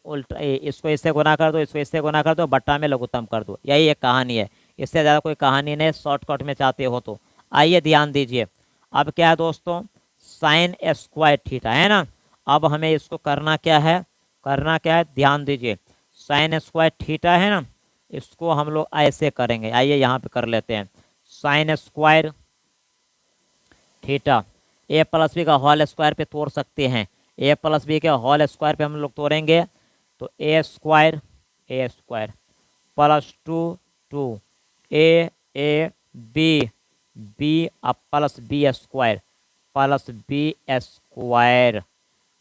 उल्टा, इसको इससे गुना कर दो, इसको इससे गुना कर दो, बट्टा में लघुत्तम कर दो, यही एक कहानी है, इससे ज़्यादा कोई कहानी नहीं, शॉर्टकट में चाहते हो तो। आइए ध्यान दीजिए, अब क्या है दोस्तों, साइन स्क्वायर थीटा है ना, अब हमें इसको करना क्या है, करना क्या है, ध्यान दीजिए, साइन स्क्वायर थीटा है ना, इसको हम लोग ऐसे करेंगे, आइए यहाँ पे कर लेते हैं, sine square theta A plus B का होल स्क्वायर पे तोड़ सकते हैं, ए प्लस बी के होल स्क्वायर पे हम लोग तोड़ेंगे, तो A square plus two A B plus B square,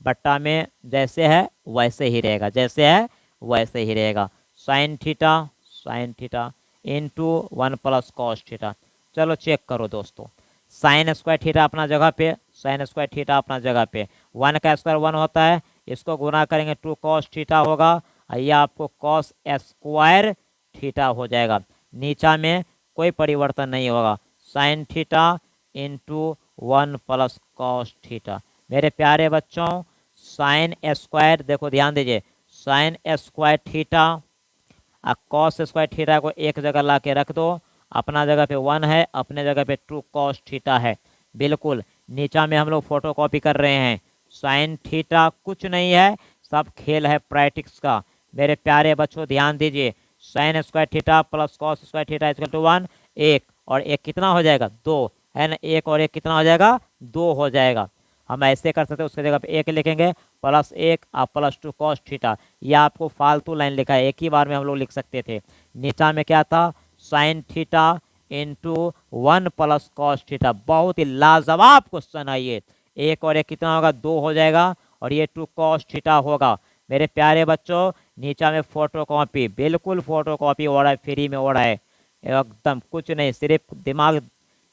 बट्टा में जैसे है वैसे ही रहेगा, जैसे है वैसे ही रहेगा, sine theta into 1 plus cos theta. चलो चेक करो दोस्तों, साइन स्क्वायर थीटा अपना जगह पे, साइन स्क्वायर थीटा अपना जगह पे, 1 का स्क्वायर 1 होता है, इसको गुना करेंगे 2 कॉस थीटा होगा, ये आपको कॉस स्क्वायर थीटा हो जाएगा, नीचा में कोई परिवर्तन नहीं होगा, sine theta into 1 plus cos theta. मेरे प्यारे बच्चों साइन स्क्वायर, देखो ध्यान दीजिए, साइन स्क्वायर थीटा और कॉस स्क्वायर थीटा को एक जगह ला के रख दो, अपना जगह पे 1 है, अपने जगह पे 2 कॉस थीटा है, बिल्कुल नीचा में हम लोग फोटो कॉपी कर रहे हैं, साइन थीटा कुछ नहीं है, सब खेल है प्रैक्टिस का। मेरे प्यारे बच्चों ध्यान दीजिए, sine square theta plus cos square theta equal to 1, एक और एक कितना हो जाएगा, 2 है ना, एक और एक कितना हो जाएगा, 2 हो जाएगा। हम ऐसे कर सकते हैं, उसके जगह पे एक लिखेंगे, प्लस 1 और प्लस 2 कॉस थीटा, यह आपको फालतू लाइन लिखा है, एक ही बार में हम लोग लिख सकते थे। नीचा में क्या था, sine theta into 1 plus cos theta, बहुत ही लाजवाब क्वेश्चन है ये, एक और एक कितना होगा, 2 हो जाएगा, और ये 2 कॉस थीटा होगा। मेरे प्यारे बच्चों नीचा में फोटो कॉपी, बिल्कुल फोटो कॉपी हो रहा है, फ्री में हो रहा है, एकदम कुछ नहीं, सिर्फ दिमाग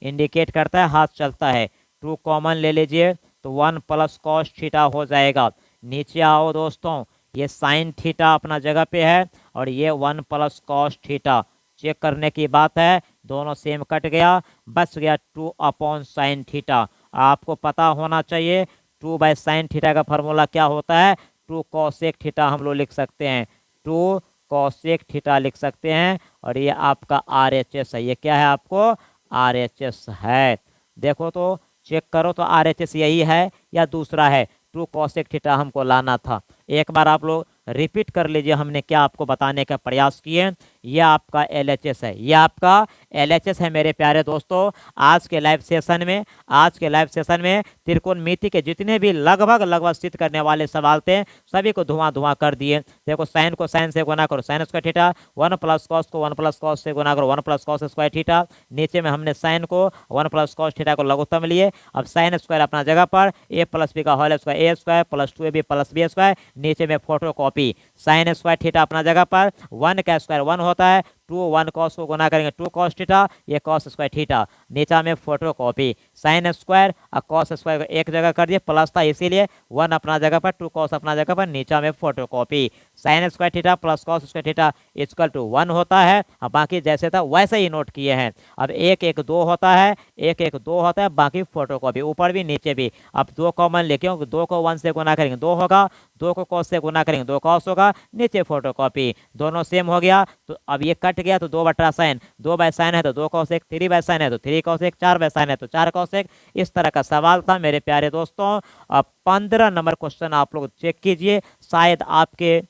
इंडिकेट करता है, हाथ चलता है। 2 कॉमन ले लीजिए तो 1 प्लस कॉस थीटा हो जाएगा। नीचे आओ दोस्तों, ये साइन थीटा अपना जगह पे है और ये 1 प्लस कॉस थीटा, चेक करने की बात है, दोनों सेम कट गया, बच गया 2 अपॉन साइन थीटा। आपको पता होना चाहिए 2 बाय साइन थीटा का फॉर्मूला क्या होता है, 2 कॉसेक थीटा हम लोग लिख सकते हैं, 2 कॉसेक थीटा लिख सकते हैं, और ये आपका RHS है, ये क्या है आपको RHS है। देखो तो चेक करो तो RHS यही है या दूसरा है, 2 cosec थीटा हमको लाना था। एक बार आप लोग रिपीट कर लीजिए, हमने क्या आपको बताने का प्रयास किए। यह आपका LHS है, यह आपका LHS है मेरे प्यारे दोस्तों। आज के लाइव सेशन में त्रिकोणमिति के जितने भी लगभग सिद्ध करने वाले सवाल थे सभी को धुआं कर दिए। देखो साइन को साइन से गुना करो sign square theta, 1 plus cos को 1 प्लस कॉस से गुना करो 1 प्लस कॉस स्क्वायर थीटा। नीचे में हमने साइन को 1 प्लस कॉस थीटा को लघुत्तम लिए। अब साइन स्क्वायर अपना जगह पर, ए प्लस बी का whole square A square plus 2ab plus B square. नीचे में photocopy, sine square theta अपना जगह पर, 1 का स्क्वायर 1 होता है, 2 1 कॉस को गुना करेंगे 2 कॉस थीटा, ये कॉस स्क्वायर थीटा। नीचा में फोटो कॉपी, साइन स्क्वायर और कॉस स्क्वायर को एक जगह कर दिए, प्लस था इसीलिए 1 अपना जगह पर, 2 कॉस अपना जगह पर, नीचा में photocopy. Sine square theta plus cos square theta equal to 1 होता है। अब बाकी जैसे था वैसे ही नोट किए हैं। अब 1 1 2 होता है, 1 1 2 होता है, बाकी फोटो कॉपी ऊपर भी नीचे भी। अब 2 कॉमन ले, क्योंकि 2 को 1 से गुना करेंगे 2 होगा, 2 को कॉस से गुना करेंगे 2 कॉस होगा, नीचे फोटो कॉपी। दोनों सेम हो गया तो अब ये कट गया तो 2 बटा साइन, 2 बाय साइन है तो 2 कॉसेक, 3 बाय साइन है तो 3 कॉसेक, 4 बाय साइन है तो 4 कॉसेक। इस तरह का सवाल था मेरे प्यारे दोस्तों। अब 15 नंबर क्वेश्चन आप लोग चेक कीजिए, शायद आपके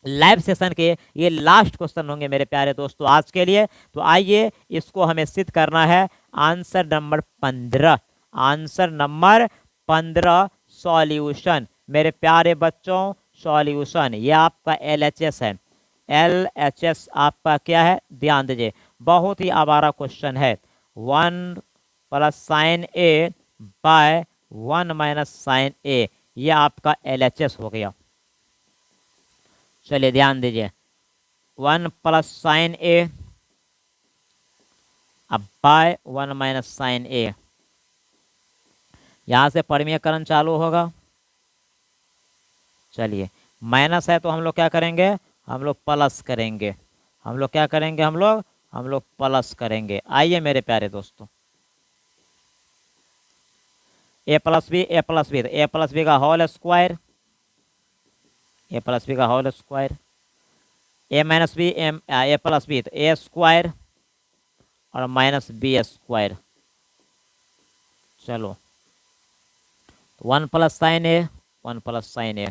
लाइव सेशन के ये लास्ट क्वेश्चन होंगे मेरे प्यारे दोस्तों आज के लिए। तो आइए इसको हमें सिद्ध करना है। आंसर नंबर 15 सॉल्यूशन मेरे प्यारे बच्चों, सॉल्यूशन ये आपका LHS है। LHS आपका क्या है, ध्यान दीजिए, बहुत ही आवारा क्वेश्चन है। 1 plus sine A bye 1 minus sine ए, ये आपका LHS हो गया। चलिए ध्यान दीजिए, 1 प्लस साइन ए अब बाय 1 माइनस साइन ए, यहां से परिमेयकरण चालू होगा। चलिए माइनस है तो हम लोग क्या करेंगे, हम लोग प्लस करेंगे। हम लोग क्या करेंगे, हम लोग प्लस करेंगे। आइए मेरे प्यारे दोस्तों, ए प्लस बी तो ए प्लस बी का whole square, A plus B का whole square, A minus B A plus B तो ए स्क्वायर और माइनस बी स्क्वायर। चलो 1 प्लस साइन ए, 1 प्लस साइन ए,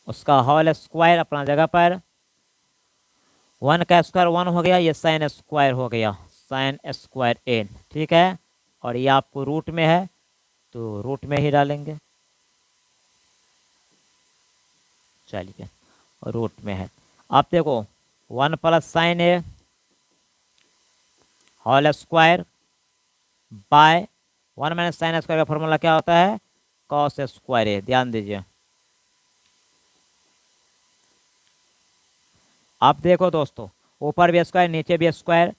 उसका होल स्क्वायर अपना जगह पर, 1 का स्क्वायर 1 हो गया, ये साइन स्क्वायर हो गया, साइन स्क्वायर ए, ठीक है। और ये आपको रूट में है तो रूट में ही डालेंगे। चलिए रूट में है। अब देखो 1 plus sine A whole square by 1 minus sine square का फॉर्मूला क्या होता है, कॉस स्क्वायर ए। ध्यान दीजिए, अब देखो दोस्तों, ऊपर भी स्क्वायर नीचे भी स्क्वायर,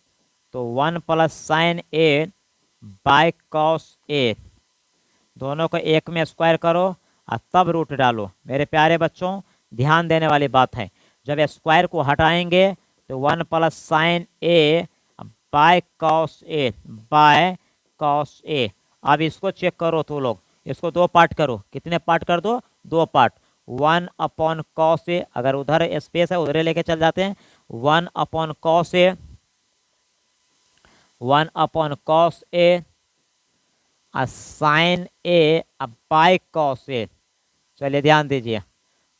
तो 1 plus sine A by cos A, दोनों को एक में स्क्वायर करो और तब रूट डालो। मेरे प्यारे बच्चों ध्यान देने वाली बात है, जब स्क्वायर को हटाएंगे तो 1 plus sine A by cos A, by cos A. अब इसको चेक करो तो लोग, इसको 2 पार्ट करो। कितने पार्ट कर दो, 2 पार्ट। 1 अपॉन कॉस ए, अगर उधर स्पेस है उधर लेके चल जाते हैं, 1 upon cos A, 1 upon cos A sine A by cos A. चलिए ध्यान दीजिए,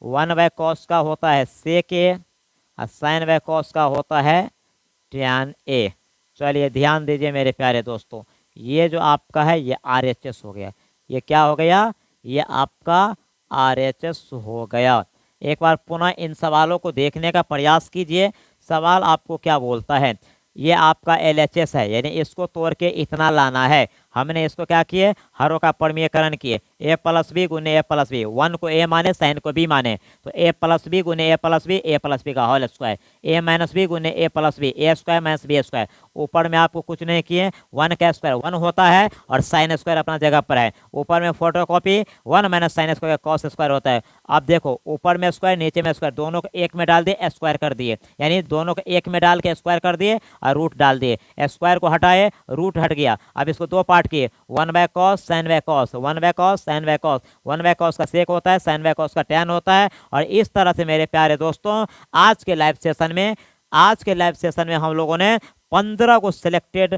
1 बाय कॉस का होता है सेक ए और साइन बाय कॉस का होता है टैन ए। चलिए ध्यान दीजिए मेरे प्यारे दोस्तों, ये जो आपका है ये RHS हो गया। ये क्या हो गया, ये आपका RHS हो गया। एक बार पुनः इन सवालों को देखने का प्रयास कीजिए। सवाल आपको क्या बोलता है, ये आपका LHS है, यानी इसको तोड़ के इतना लाना है। हमने इसको क्या किए, हरों का परिमेयकरण किए, ए प्लस बी गुने ए प्लस बी, 1 को ए माने साइन को बी माने, तो ए प्लस बी गुने ए प्लस बी का होल स्क्वायर, ए माइनस बी गुने ए plus B, A square minus B square. ऊपर में आपको कुछ नहीं किए, 1 का स्क्वायर 1 होता है और साइन स्क्वायर अपना जगह पर है। ऊपर में photo copy, 1 minus sine square का कॉस स्क्वायर होता है। अब देखो ऊपर में स्क्वायर नीचे में स्क्वायर, दोनों को एक में डाल दिए स्क्वायर कर दिए, यानी दोनों को एक में डाल के स्क्वायर कर दिए और रूट डाल दिए। स्क्वायर को हटाए, रूट हट गया। अब इसको 2 पार्ट किए, 1 by cos sine by cos, 1 by cos sine by cos, 1 by cos का सेक होता है, साइन बाय कॉस का टैन होता है। और इस तरह से मेरे प्यारे दोस्तों आज के लाइव सेशन में हम लोगों ने 15 को सिलेक्टेड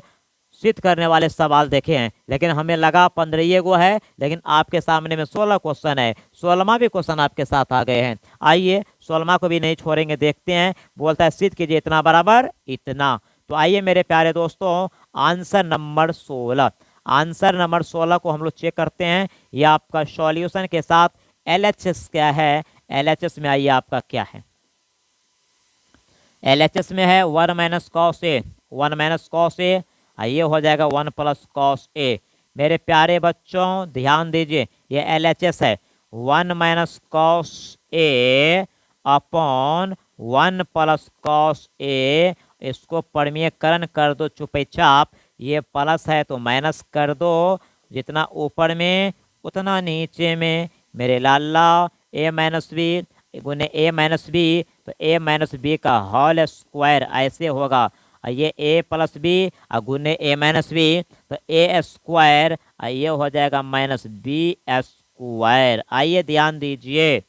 सिद्ध करने वाले सवाल देखे हैं, लेकिन हमें लगा 15 गो है, लेकिन आपके सामने में 16 क्वेश्चन है। 16वां भी क्वेश्चन आपके साथ आ गए हैं। आइए 16वां को भी नहीं छोड़ेंगे, देखते हैं। बोलता है सिद्ध कीजिए इतना बराबर इतना। तो आइए मेरे प्यारे दोस्तों, आंसर नंबर 16, आंसर नंबर 16 को हम लोग चेक करते हैं। यह आपका सॉल्यूशन के साथ LHS क्या है, LHS में आइए आपका क्या है। LHS में है 1 minus cos A, 1 minus cos ए, ये हो जाएगा 1 प्लस कॉस ए। मेरे प्यारे बच्चों ध्यान दीजिए, ये LHS है 1 माइनस कॉस ए अपॉन 1 प्लस कॉस ए। इसको परमीयकरण कर दो चुपचाप, ये प्लस है तो माइनस कर दो, जितना ऊपर में उतना नीचे में। मेरे लाला ए माइनस बी गुने ए माइनस बी, तो ए माइनस बी का होल स्क्वायर ऐसे होगा। ये ए प्लस बी गुने ए माइनस बी, तो ए स्क्वायर ये हो जाएगा माइनस बी स्क्वायर। आइए ध्यान दीजिए,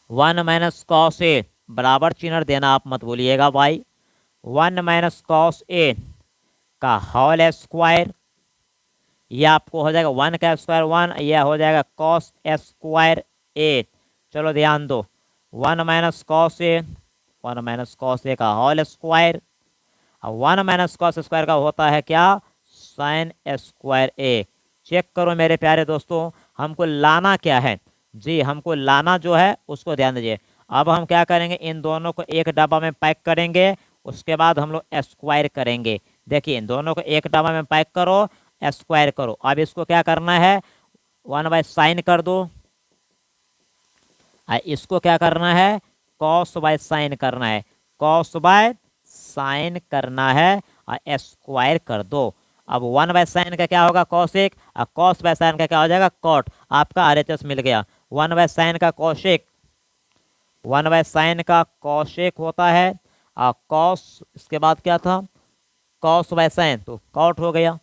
1 माइनस कॉस ए बराबर चिन्ह देना, आप मत बोलिएगा भाई। 1 माइनस कॉस ए का होल स्क्वायर, यह आपको हो जाएगा 1 का स्क्वायर 1, यह हो जाएगा कॉस स्क्वायर ए। चलो ध्यान दो, 1 minus cos A, 1 minus cos A का whole square, 1 minus cos square का होता है क्या, साइन स्क्वायर ए। चेक करो मेरे प्यारे दोस्तों, हमको लाना क्या है जी, हमको लाना जो है उसको ध्यान दीजिए। अब हम क्या करेंगे, इन दोनों को एक डब्बा में पैक करेंगे, उसके बाद हम लोग स्क्वायर करेंगे। देखिए इन दोनों को एक डब्बा में पैक करो, स्क्वायर करो। अब इसको क्या करना है, 1 बाय साइन कर दो, इसको क्या करना है, कॉस बाय साइन करना है, कॉस बाय साइन करना है और स्क्वायर कर दो। अब 1 बाय साइन का क्या होगा, कॉसेक, और कॉस बाय साइन का क्या हो जाएगा, कॉट। आपका RHS मिल गया। 1 बाय साइन का कॉशेक, 1 बाय साइन का कॉशेक होता है, और कॉस इसके बाद क्या था, कॉस बाय साइन, तो कॉट हो गया।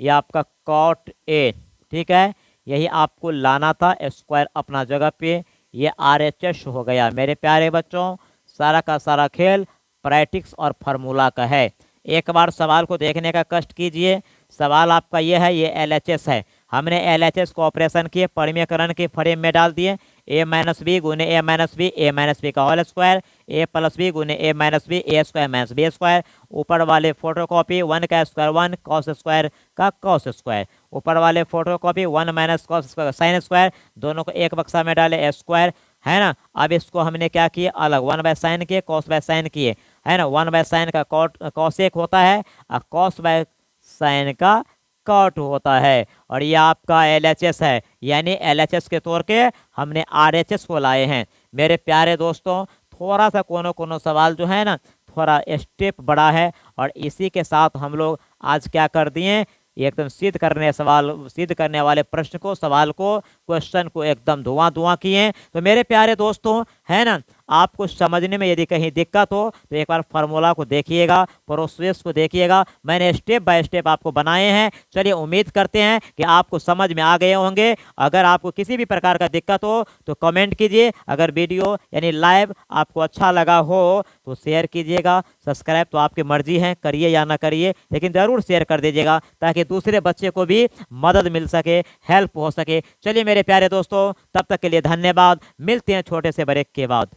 ये आपका कॉट ए, ठीक है। यही आपको लाना था, स्क्वायर अपना जगह पे, ये RHS हो गया। मेरे प्यारे बच्चों सारा का सारा खेल प्रैक्टिस और फार्मूला का है। एक बार सवाल को देखने का कष्ट कीजिए। सवाल आपका ये है, ये LHS है। हमने LHS को ऑपरेशन किए, परमीयकरण के फ्रेम में डाल दिए। ए माइनस बी गुने ए माइनस बी, ए माइनस बी का whole square, A plus B गुने ए minus B, A square minus B square. ऊपर वाले फोटोकॉपी 1 का स्क्वायर 1, कॉस स्क्वायर का कॉस स्क्वायर। ऊपर वाले photocopy 1 minus cos square sine square, दोनों को एक बक्सा में डाले स्क्वायर, है ना। अब इसको हमने क्या किया, अलग 1 बाय साइन किए, कॉस बाय साइन किए, है ना। 1 बाय साइन का कॉसेक होता है और कॉस बाय साइन का कॉट होता है, और ये आपका LHS है। यानी LHS के तौर के हमने RHS को लाए हैं। मेरे प्यारे दोस्तों थोड़ा सा कोनो सवाल जो है ना, थोड़ा स्टेप बड़ा है, और इसी के साथ हम लोग आज क्या कर दिए, एकदम सिद्ध करने वाले प्रश्न को, सवाल को, क्वेश्चन को एकदम धुआं किए। तो मेरे प्यारे दोस्तों है ना, आपको समझने में यदि कहीं दिक्कत हो तो एक बार फार्मूला को देखिएगा, प्रोसेस को देखिएगा। मैंने स्टेप बाय स्टेप आपको बनाए हैं। चलिए उम्मीद करते हैं कि आपको समझ में आ गए होंगे। अगर आपको किसी भी प्रकार का दिक्कत हो तो कमेंट कीजिए। अगर वीडियो यानी लाइव आपको अच्छा लगा हो तो शेयर कीजिएगा। सब्सक्राइब तो आपकी मर्जी है, करिए या ना करिए, लेकिन ज़रूर शेयर कर दीजिएगा ताकि दूसरे बच्चे को भी मदद मिल सके, हेल्प हो सके। चलिए मेरे प्यारे दोस्तों, तब तक के लिए धन्यवाद। मिलते हैं छोटे से ब्रेक के बाद।